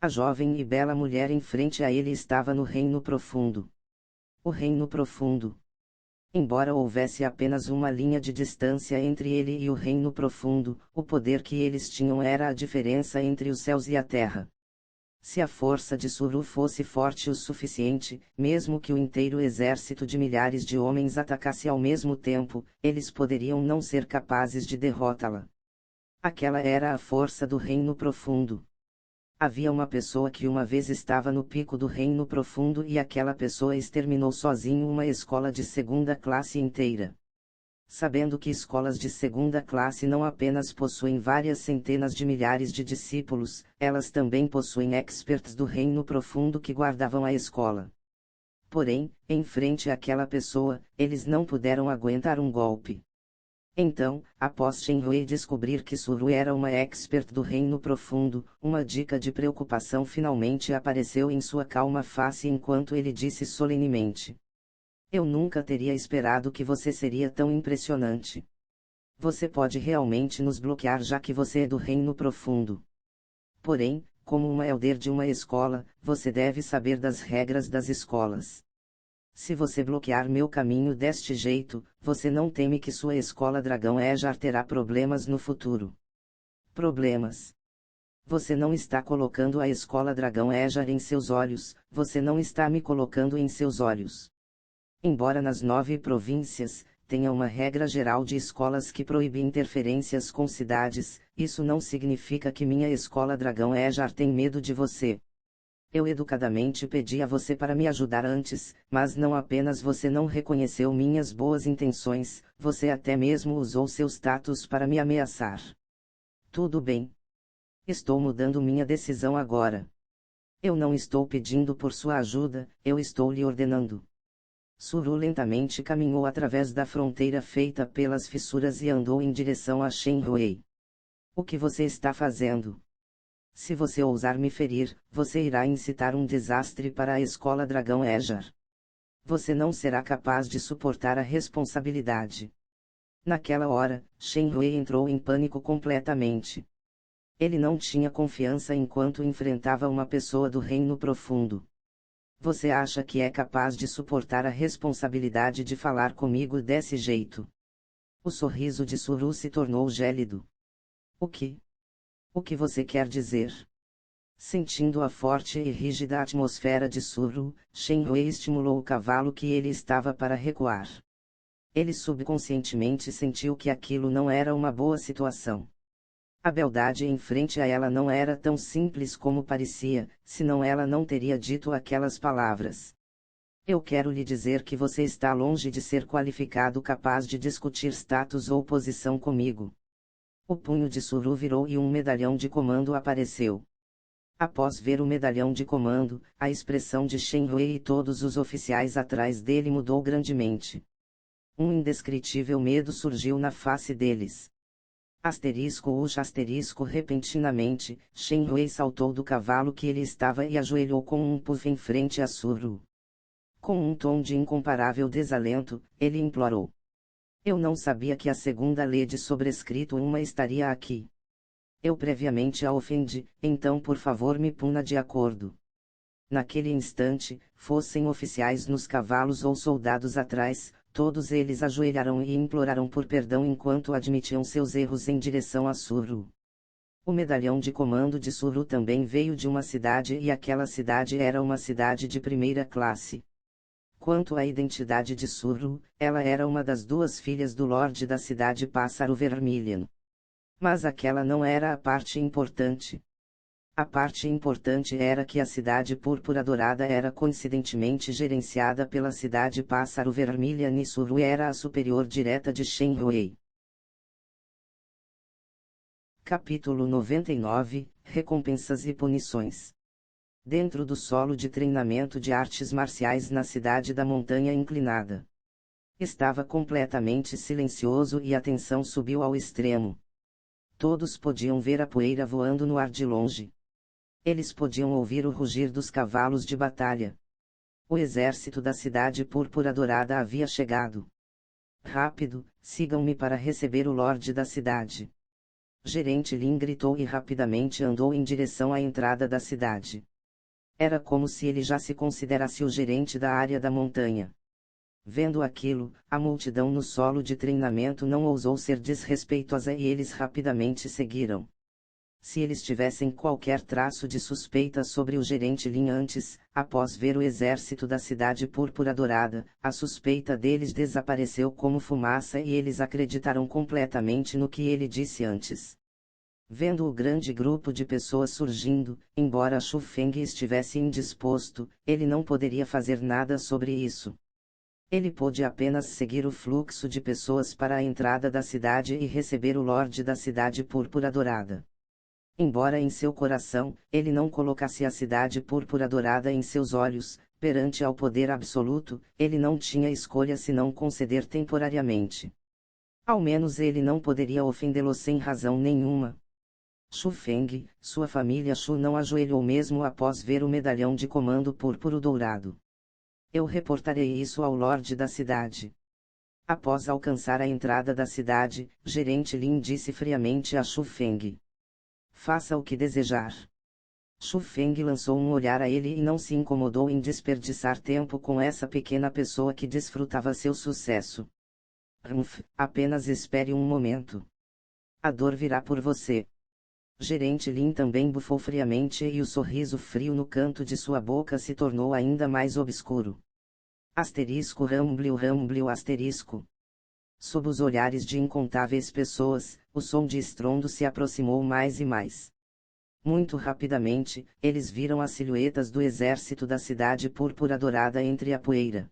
A jovem e bela mulher em frente a ele estava no Reino Profundo. O Reino Profundo. Embora houvesse apenas uma linha de distância entre ele e o Reino Profundo, o poder que eles tinham era a diferença entre os céus e a terra. Se a força de Suru fosse forte o suficiente, mesmo que o inteiro exército de milhares de homens atacasse ao mesmo tempo, eles poderiam não ser capazes de derrotá-la. Aquela era a força do Reino Profundo. Havia uma pessoa que uma vez estava no pico do Reino Profundo e aquela pessoa exterminou sozinho uma escola de segunda classe inteira. Sabendo que escolas de segunda classe não apenas possuem várias centenas de milhares de discípulos, elas também possuem experts do Reino Profundo que guardavam a escola. Porém, em frente àquela pessoa, eles não puderam aguentar um golpe. Então, após Shenhui descobrir que Suru era uma expert do Reino Profundo, uma dica de preocupação finalmente apareceu em sua calma face enquanto ele disse solenemente: "Eu nunca teria esperado que você seria tão impressionante. Você pode realmente nos bloquear já que você é do Reino Profundo. Porém, como uma elder de uma escola, você deve saber das regras das escolas. Se você bloquear meu caminho deste jeito, você não teme que sua escola Dragão Ejar terá problemas no futuro. Problemas. Você não está colocando a escola Dragão Ejar em seus olhos, você não está me colocando em seus olhos. Embora nas 9 províncias, tenha uma regra geral de escolas que proíbe interferências com cidades, isso não significa que minha escola Dragão Ejar tem medo de você. Eu educadamente pedi a você para me ajudar antes, mas não apenas você não reconheceu minhas boas intenções, você até mesmo usou seu status para me ameaçar. Tudo bem. Estou mudando minha decisão agora. Eu não estou pedindo por sua ajuda, eu estou lhe ordenando." Suru lentamente caminhou através da fronteira feita pelas fissuras e andou em direção a Shenhui. "O que você está fazendo? Se você ousar me ferir, você irá incitar um desastre para a escola Dragão Ejar. Você não será capaz de suportar a responsabilidade." Naquela hora, Shenhui entrou em pânico completamente. Ele não tinha confiança enquanto enfrentava uma pessoa do Reino Profundo. "Você acha que é capaz de suportar a responsabilidade de falar comigo desse jeito?" O sorriso de Suru se tornou gélido. "O que? O que você quer dizer?" Sentindo a forte e rígida atmosfera de Suru, Shenhui estimulou o cavalo que ele estava para recuar. Ele subconscientemente sentiu que aquilo não era uma boa situação. A beldade em frente a ela não era tão simples como parecia, senão ela não teria dito aquelas palavras. "Eu quero lhe dizer que você está longe de ser qualificado capaz de discutir status ou posição comigo." O punho de Suru virou e um medalhão de comando apareceu. Após ver o medalhão de comando, a expressão de Shenhui e todos os oficiais atrás dele mudou grandemente. Um indescritível medo surgiu na face deles. Repentinamente, Shenhui saltou do cavalo que ele estava e ajoelhou com um puff em frente a Suru. Com um tom de incomparável desalento, ele implorou: "Eu não sabia que a segunda lei de sobrescrito uma estaria aqui. Eu previamente a ofendi, então por favor me puna de acordo." Naquele instante, fossem oficiais nos cavalos ou soldados atrás, todos eles ajoelharam e imploraram por perdão enquanto admitiam seus erros em direção a Suru. O medalhão de comando de Suru também veio de uma cidade e aquela cidade era uma cidade de primeira classe. Quanto à identidade de Suru, ela era uma das duas filhas do Lorde da cidade Pássaro Vermilion. Mas aquela não era a parte importante. A parte importante era que a cidade Púrpura Dourada era coincidentemente gerenciada pela cidade Pássaro Vermilion e Suru era a superior direta de Shenhui. Capítulo 99 – Recompensas e Punições. Dentro do solo de treinamento de artes marciais na cidade da Montanha Inclinada. Estava completamente silencioso e a tensão subiu ao extremo. Todos podiam ver a poeira voando no ar de longe. Eles podiam ouvir o rugir dos cavalos de batalha. O exército da cidade Púrpura Dourada havia chegado. Rápido, sigam-me para receber o Lorde da cidade. Gerente Lin gritou e rapidamente andou em direção à entrada da cidade. Era como se ele já se considerasse o gerente da área da montanha. Vendo aquilo, a multidão no solo de treinamento não ousou ser desrespeitosa e eles rapidamente seguiram. Se eles tivessem qualquer traço de suspeita sobre o gerente Lin antes, após ver o exército da cidade Púrpura Dourada, a suspeita deles desapareceu como fumaça e eles acreditaram completamente no que ele disse antes. Vendo o grande grupo de pessoas surgindo, embora Shu Feng estivesse indisposto, ele não poderia fazer nada sobre isso. Ele pôde apenas seguir o fluxo de pessoas para a entrada da cidade e receber o Lorde da cidade Púrpura Dourada. Embora em seu coração, ele não colocasse a cidade Púrpura Dourada em seus olhos, perante ao poder absoluto, ele não tinha escolha senão conceder temporariamente. Ao menos ele não poderia ofendê-lo sem razão nenhuma. Shu Feng, sua família Shu não ajoelhou mesmo após ver o medalhão de comando púrpuro dourado. Eu reportarei isso ao Lorde da cidade. Após alcançar a entrada da cidade, gerente Lin disse friamente a Shu Feng. Faça o que desejar. Shu Feng lançou um olhar a ele e não se incomodou em desperdiçar tempo com essa pequena pessoa que desfrutava seu sucesso. Apenas espere um momento. A dor virá por você. Gerente Lin também bufou friamente e o sorriso frio no canto de sua boca se tornou ainda mais obscuro. Asterisco ramblio asterisco. Sob os olhares de incontáveis pessoas, o som de estrondo se aproximou mais e mais. Muito rapidamente, eles viram as silhuetas do exército da cidade Púrpura Dourada entre a poeira.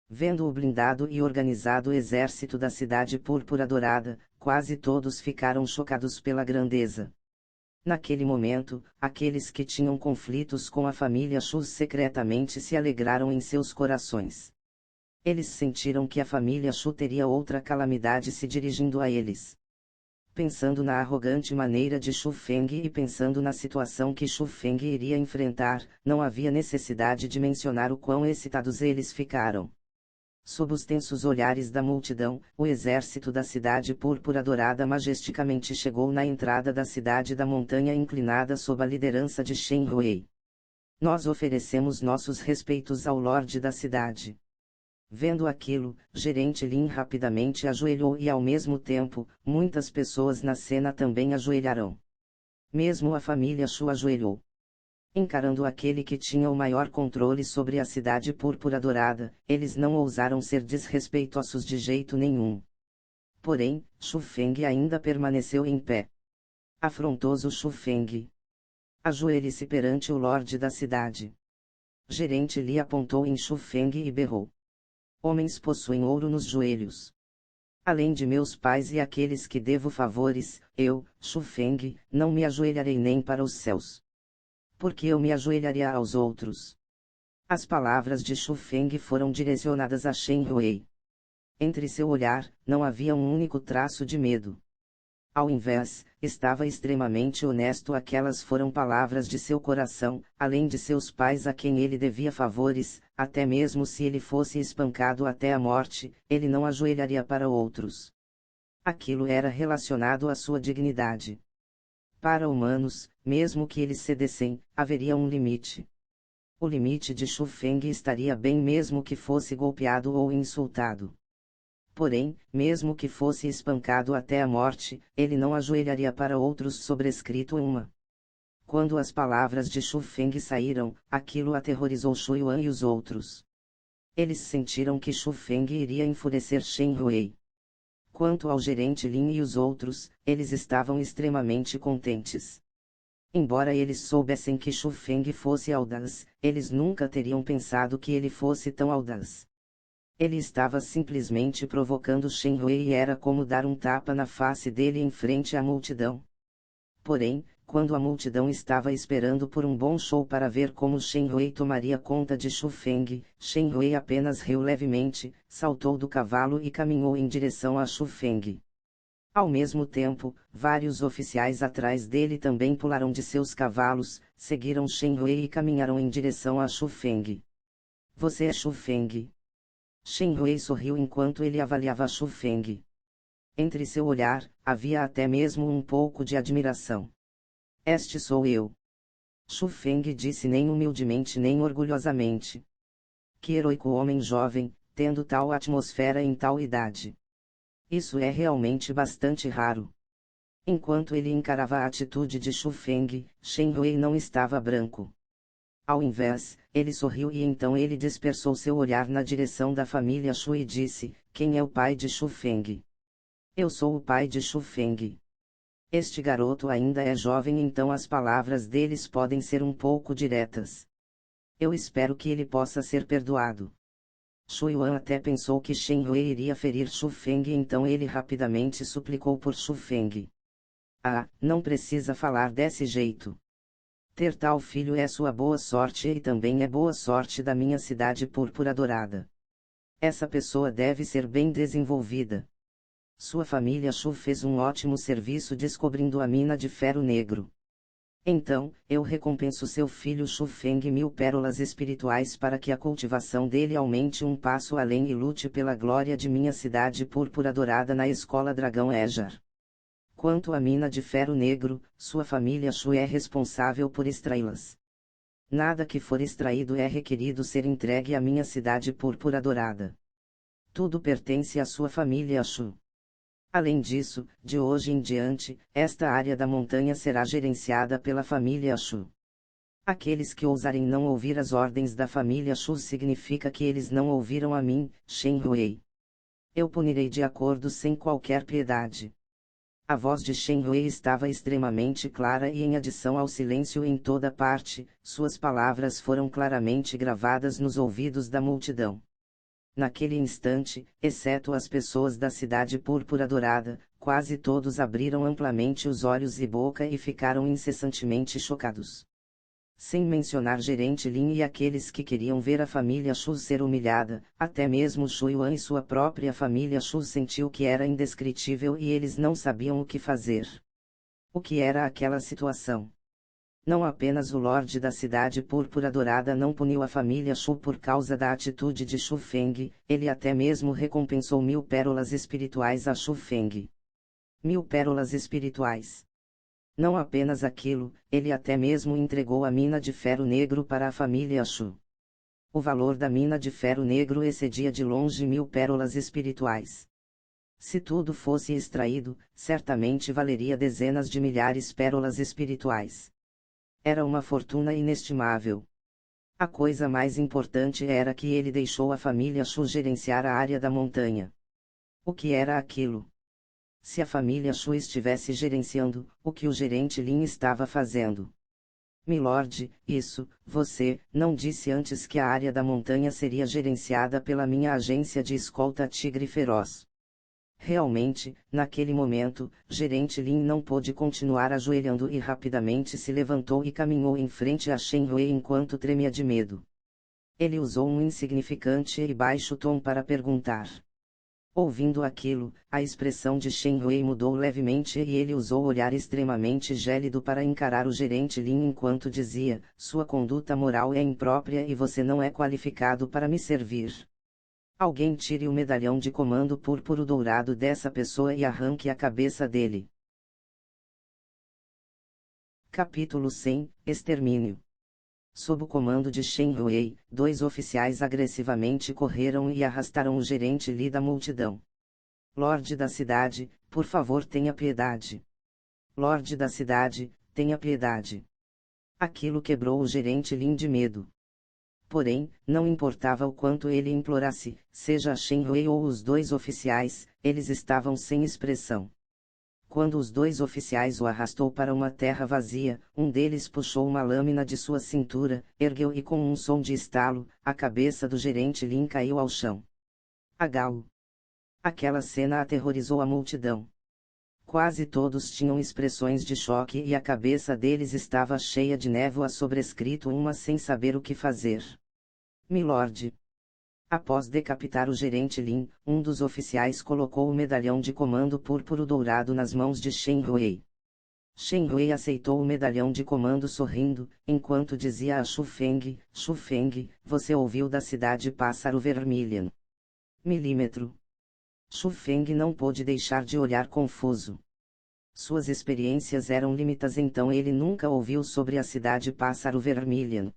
Vendo o blindado e organizado exército da cidade Púrpura Dourada, quase todos ficaram chocados pela grandeza. Naquele momento, aqueles que tinham conflitos com a família Shu secretamente se alegraram em seus corações. Eles sentiram que a família Shu teria outra calamidade se dirigindo a eles. Pensando na arrogante maneira de Shu Feng e pensando na situação que Shu Feng iria enfrentar, não havia necessidade de mencionar o quão excitados eles ficaram. Sob os tensos olhares da multidão, o exército da cidade Púrpura Dourada majesticamente chegou na entrada da cidade da Montanha Inclinada sob a liderança de Shen Hui. Nós oferecemos nossos respeitos ao Lorde da cidade. Vendo aquilo, gerente Lin rapidamente ajoelhou e ao mesmo tempo, muitas pessoas na cena também ajoelharão. Mesmo a família Shu ajoelhou. Encarando aquele que tinha o maior controle sobre a cidade Púrpura Dourada, eles não ousaram ser desrespeitosos de jeito nenhum. Porém, Shu Feng ainda permaneceu em pé. Afrontoso Shu Feng. Ajoelhe-se perante o Lorde da cidade. Gerente Li apontou em Shu Feng e berrou. Homens possuem ouro nos joelhos. Além de meus pais e aqueles que devo favores, eu, Shu Feng, não me ajoelharei nem para os céus. Porque eu me ajoelharia aos outros. As palavras de Shu Feng foram direcionadas a Shen Hui. Entre seu olhar, não havia um único traço de medo. Ao invés, estava extremamente honesto. Aquelas foram palavras de seu coração, além de seus pais a quem ele devia favores, até mesmo se ele fosse espancado até a morte, ele não ajoelharia para outros. Aquilo era relacionado à sua dignidade. Para humanos, mesmo que eles cedessem, haveria um limite. O limite de Shu Feng estaria bem mesmo que fosse golpeado ou insultado. Porém, mesmo que fosse espancado até a morte, ele não ajoelharia para outros. Sobrescrito 1. Quando as palavras de Shu Feng saíram, aquilo aterrorizou Shu Yuan e os outros. Eles sentiram que Shu Feng iria enfurecer Shen Hui. Quanto ao gerente Lin e os outros, eles estavam extremamente contentes. Embora eles soubessem que Shu Feng fosse audaz, eles nunca teriam pensado que ele fosse tão audaz. Ele estava simplesmente provocando Shen Hui e era como dar um tapa na face dele em frente à multidão. Porém, quando a multidão estava esperando por um bom show para ver como Shen Hui tomaria conta de Shu Feng, Shen Hui apenas riu levemente, saltou do cavalo e caminhou em direção a Shu Feng. Ao mesmo tempo, vários oficiais atrás dele também pularam de seus cavalos, seguiram Shen Hui e caminharam em direção a Shu Feng. Você é Shu Feng? Shen Hui sorriu enquanto ele avaliava Shu Feng. Entre seu olhar, havia até mesmo um pouco de admiração. Este sou eu. Shu Feng disse nem humildemente nem orgulhosamente. Que heroico homem jovem, tendo tal atmosfera em tal idade. Isso é realmente bastante raro. Enquanto ele encarava a atitude de Shu Feng, Shen Hui não estava branco. Ao invés, ele sorriu e então ele dispersou seu olhar na direção da família Shu e disse: quem é o pai de Shu Feng? Eu sou o pai de Shu Feng. Este garoto ainda é jovem, então as palavras deles podem ser um pouco diretas. Eu espero que ele possa ser perdoado. Shu Yuan até pensou que Shen Hui iria ferir Shu Feng, então ele rapidamente suplicou por Shu Feng. Ah, não precisa falar desse jeito. Ter tal filho é sua boa sorte e também é boa sorte da minha cidade púrpura dourada. Essa pessoa deve ser bem desenvolvida. Sua família Shu fez um ótimo serviço descobrindo a mina de ferro negro. Então, eu recompenso seu filho Shu Feng 1000 pérolas espirituais para que a cultivação dele aumente um passo além e lute pela glória de minha cidade púrpura dourada na escola Dragão Ejar. Quanto à mina de ferro negro, sua família Shu é responsável por extraí-las. Nada que for extraído é requerido ser entregue à minha cidade púrpura dourada. Tudo pertence à sua família Shu. Além disso, de hoje em diante, esta área da montanha será gerenciada pela família Shu. Aqueles que ousarem não ouvir as ordens da família Shu significa que eles não ouviram a mim, Shen Hui. Eu punirei de acordo sem qualquer piedade. A voz de Shen Hui estava extremamente clara e em adição ao silêncio em toda parte, suas palavras foram claramente gravadas nos ouvidos da multidão. Naquele instante, exceto as pessoas da cidade púrpura dourada, quase todos abriram amplamente os olhos e boca e ficaram incessantemente chocados. Sem mencionar gerente Lin e aqueles que queriam ver a família Shu ser humilhada, até mesmo Shu Yuan e sua própria família Shu sentiu que era indescritível e eles não sabiam o que fazer. O que era aquela situação? Não apenas o Lorde da Cidade Púrpura Dourada não puniu a família Shu por causa da atitude de Shu Feng, ele até mesmo recompensou 1000 pérolas espirituais a Shu Feng. 1000 pérolas espirituais. Não apenas aquilo, ele até mesmo entregou a mina de ferro negro para a família Shu. O valor da mina de ferro negro excedia de longe 1000 pérolas espirituais. Se tudo fosse extraído, certamente valeria dezenas de milhares pérolas espirituais. Era uma fortuna inestimável. A coisa mais importante era que ele deixou a família Shu gerenciar a área da montanha. O que era aquilo? Se a família Shu estivesse gerenciando, o que o gerente Lin estava fazendo? Milord, você não disse antes que a área da montanha seria gerenciada pela minha agência de escolta Tigre Feroz. Realmente, naquele momento, gerente Lin não pôde continuar ajoelhando e rapidamente se levantou e caminhou em frente a Shen Hui enquanto tremia de medo. Ele usou um insignificante e baixo tom para perguntar. Ouvindo aquilo, a expressão de Shen Hui mudou levemente e ele usou olhar extremamente gélido para encarar o gerente Lin enquanto dizia: sua conduta moral é imprópria e você não é qualificado para me servir. Alguém tire o medalhão de comando púrpuro dourado dessa pessoa e arranque a cabeça dele. Capítulo 100 Extermínio. Sob o comando de Shen Hui, 2 oficiais agressivamente correram e arrastaram o gerente Li da multidão. Lorde da cidade, por favor tenha piedade. Lorde da cidade, tenha piedade. Aquilo quebrou o gerente Lin de medo. Porém, não importava o quanto ele implorasse, seja Shen Rui ou os dois oficiais, eles estavam sem expressão. Quando os dois oficiais o arrastou para uma terra vazia, um deles puxou uma lâmina de sua cintura, ergueu e com um som de estalo, a cabeça do gerente Lin caiu ao chão. Agalo. Aquela cena aterrorizou a multidão. Quase todos tinham expressões de choque e a cabeça deles estava cheia de névoa sobrescrito uma sem saber o que fazer. Milord. Após decapitar o gerente Lin, um dos oficiais colocou o medalhão de comando púrpuro dourado nas mãos de Shen Rui. Shen Rui aceitou o medalhão de comando sorrindo, enquanto dizia a Xu Feng, você ouviu da cidade Pássaro Vermilion. Milímetro. Xu Feng não pôde deixar de olhar confuso. Suas experiências eram limitadas, então ele nunca ouviu sobre a cidade Pássaro Vermilion.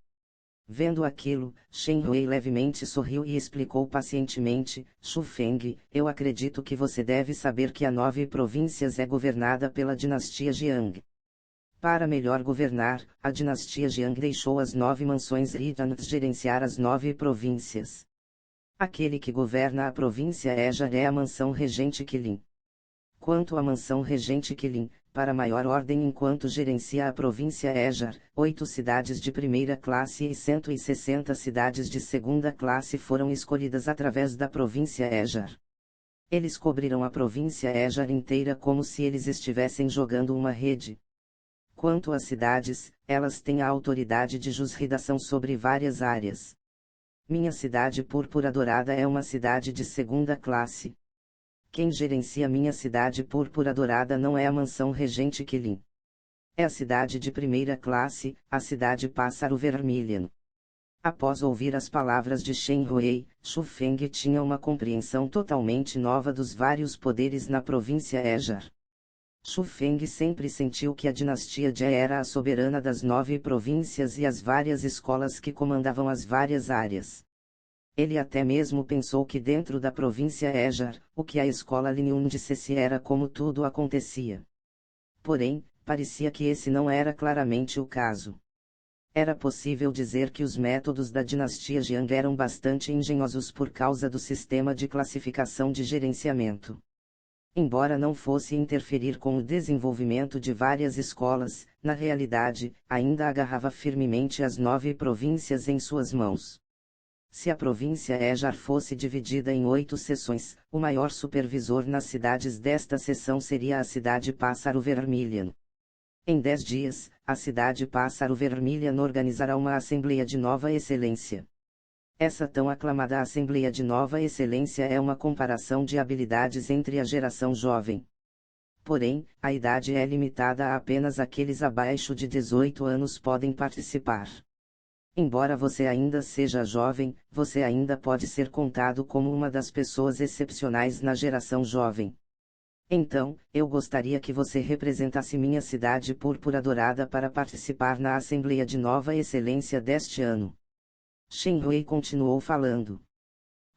Vendo aquilo, Shen Rui levemente sorriu e explicou pacientemente, Xu Feng, eu acredito que você deve saber que a 9 províncias é governada pela dinastia Jiang. Para melhor governar, a dinastia Jiang deixou as 9 mansões Ridans gerenciar as 9 províncias. Aquele que governa a província Ejar é a mansão regente Qilin. Quanto à mansão regente Qilin, para maior ordem enquanto gerencia a província Ejar, 8 cidades de primeira classe e 160 cidades de segunda classe foram escolhidas através da província Ejar. Eles cobrirão a província Ejar inteira como se eles estivessem jogando uma rede. Quanto às cidades, elas têm a autoridade de jurisdição sobre várias áreas. Minha cidade Púrpura Dourada é uma cidade de segunda classe. Quem gerencia minha cidade Púrpura Dourada não é a mansão regente Qilin. É a cidade de primeira classe, a cidade Pássaro Vermilion. Após ouvir as palavras de Shen Rui, Xu Feng tinha uma compreensão totalmente nova dos vários poderes na província Ejar. Xu Feng sempre sentiu que a dinastia Jie era a soberana das 9 províncias e as várias escolas que comandavam as várias áreas. Ele até mesmo pensou que dentro da província Ejar, o que a escola Lin dissesse era como tudo acontecia. Porém, parecia que esse não era claramente o caso. Era possível dizer que os métodos da dinastia Jiang eram bastante engenhosos por causa do sistema de classificação de gerenciamento. Embora não fosse interferir com o desenvolvimento de várias escolas, na realidade, ainda agarrava firmemente as 9 províncias em suas mãos. Se a província Ejar fosse dividida em 8 seções, o maior supervisor nas cidades desta seção seria a cidade Pássaro Vermilion. Em 10 dias, a cidade Pássaro Vermilion organizará uma Assembleia de Nova Excelência. Essa tão aclamada Assembleia de Nova Excelência é uma comparação de habilidades entre a geração jovem. Porém, a idade é limitada a apenas aqueles abaixo de 18 anos podem participar. Embora você ainda seja jovem, você ainda pode ser contado como uma das pessoas excepcionais na geração jovem. Então, eu gostaria que você representasse minha cidade Púrpura Dourada para participar na Assembleia de Nova Excelência deste ano. Shen Rui continuou falando.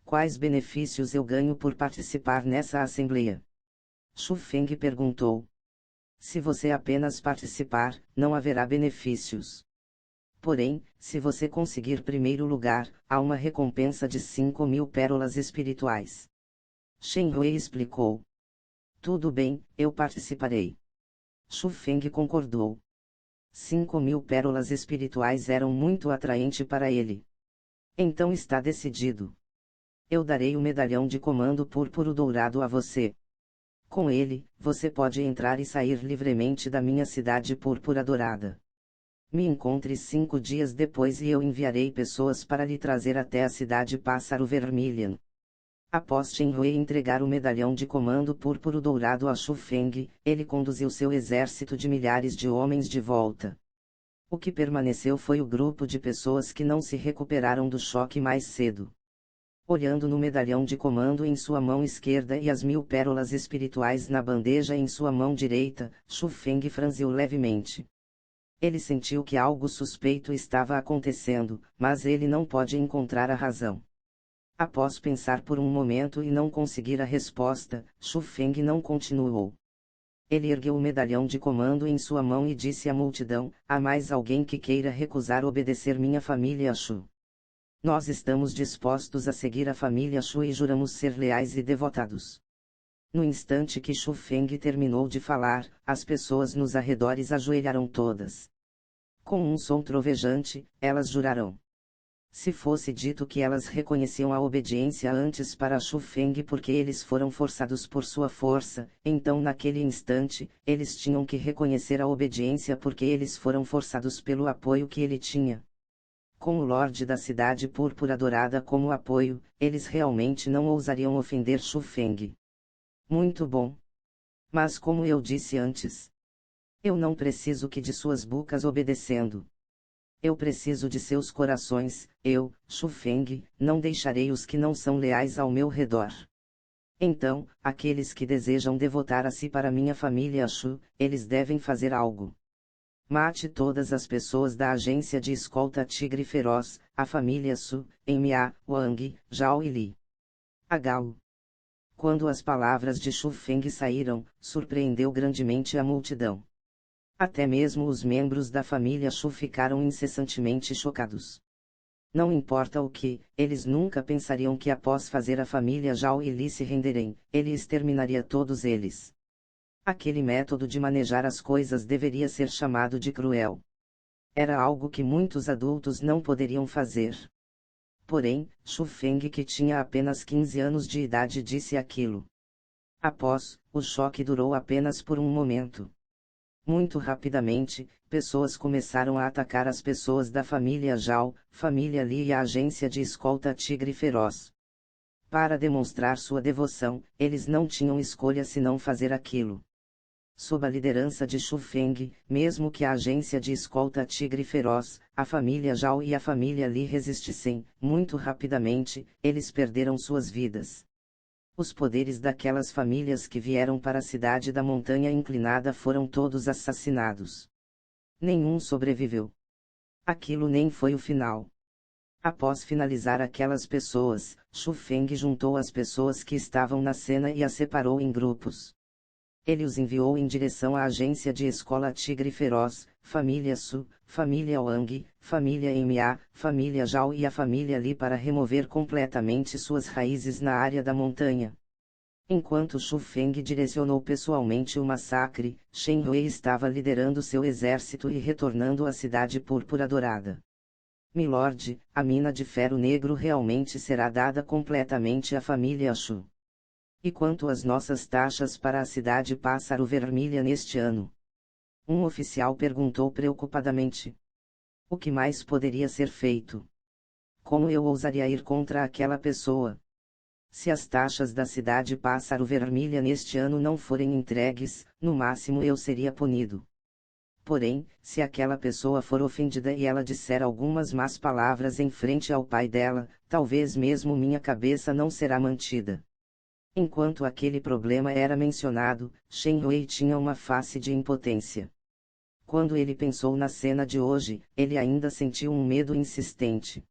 Quais benefícios eu ganho por participar nessa Assembleia? Xu Feng perguntou. Se você apenas participar, não haverá benefícios. Porém, se você conseguir primeiro lugar, há uma recompensa de 5.000 pérolas espirituais. Shen Rui explicou. Tudo bem, eu participarei. Xu Feng concordou. 5.000 pérolas espirituais eram muito atraentes para ele. Então está decidido. Eu darei o medalhão de comando púrpuro dourado a você. Com ele, você pode entrar e sair livremente da minha cidade Púrpura Dourada. Me encontre 5 dias depois e eu enviarei pessoas para lhe trazer até a cidade Pássaro Vermilion. Após Shen Rui entregar o medalhão de comando púrpuro dourado a Xu Feng, ele conduziu seu exército de milhares de homens de volta. O que permaneceu foi o grupo de pessoas que não se recuperaram do choque mais cedo. Olhando no medalhão de comando em sua mão esquerda e as 1000 pérolas espirituais na bandeja em sua mão direita, Xu Feng franziu levemente. Ele sentiu que algo suspeito estava acontecendo, mas ele não pode encontrar a razão. Após pensar por um momento e não conseguir a resposta, Xu Feng não continuou. Ele ergueu o medalhão de comando em sua mão e disse à multidão: há mais alguém que queira recusar obedecer minha família Xu? Nós estamos dispostos a seguir a família Xu e juramos ser leais e devotados. No instante que Xu Feng terminou de falar, as pessoas nos arredores ajoelharam todas. Com um som trovejante, elas juraram. Se fosse dito que elas reconheciam a obediência antes para Xu Feng porque eles foram forçados por sua força, então naquele instante, eles tinham que reconhecer a obediência porque eles foram forçados pelo apoio que ele tinha. Com o Lorde da Cidade Púrpura Dourada como apoio, eles realmente não ousariam ofender Xu Feng. Muito bom. Mas como eu disse antes, eu não preciso que de suas bocas obedecendo. Eu preciso de seus corações, eu, Xu Feng, não deixarei os que não são leais ao meu redor. Então, aqueles que desejam devotar a si para minha família Xu, eles devem fazer algo. Mate todas as pessoas da agência de escolta Tigre Feroz, a família Su, Mia, Wang, Zhao e Li. A Gao. Quando as palavras de Xu Feng saíram, surpreendeu grandemente a multidão. Até mesmo os membros da família Xu ficaram incessantemente chocados. Não importa o que, eles nunca pensariam que após fazer a família Zhao e Li se renderem, ele exterminaria todos eles. Aquele método de manejar as coisas deveria ser chamado de cruel. Era algo que muitos adultos não poderiam fazer. Porém, Xu Feng, que tinha apenas 15 anos de idade, disse aquilo. Após, o choque durou apenas por um momento. Muito rapidamente, pessoas começaram a atacar as pessoas da família Zhao, família Li e a agência de escolta Tigre Feroz. Para demonstrar sua devoção, eles não tinham escolha senão fazer aquilo. Sob a liderança de Xu Feng, mesmo que a agência de escolta Tigre Feroz, a família Zhao e a família Li resistissem, muito rapidamente, eles perderam suas vidas. Os poderes daquelas famílias que vieram para a cidade da montanha inclinada foram todos assassinados. Nenhum sobreviveu. Aquilo nem foi o final. Após finalizar aquelas pessoas, Xu Feng juntou as pessoas que estavam na cena e as separou em grupos. Ele os enviou em direção à agência de escola Tigre Feroz, família Su, família Wang, família Mia, família Zhao e a família Li para remover completamente suas raízes na área da montanha. Enquanto Xu Feng direcionou pessoalmente o massacre, Shen Hui estava liderando seu exército e retornando à Cidade Púrpura Dourada. Milord, a mina de ferro negro realmente será dada completamente à família Xu. E quanto às nossas taxas para a Cidade Pássaro Vermelha neste ano? Um oficial perguntou preocupadamente. O que mais poderia ser feito? Como eu ousaria ir contra aquela pessoa? Se as taxas da Cidade Pássaro Vermelha neste ano não forem entregues, no máximo eu seria punido. Porém, se aquela pessoa for ofendida e ela disser algumas más palavras em frente ao pai dela, talvez mesmo minha cabeça não será mantida. Enquanto aquele problema era mencionado, Shen Hui tinha uma face de impotência. Quando ele pensou na cena de hoje, ele ainda sentiu um medo insistente.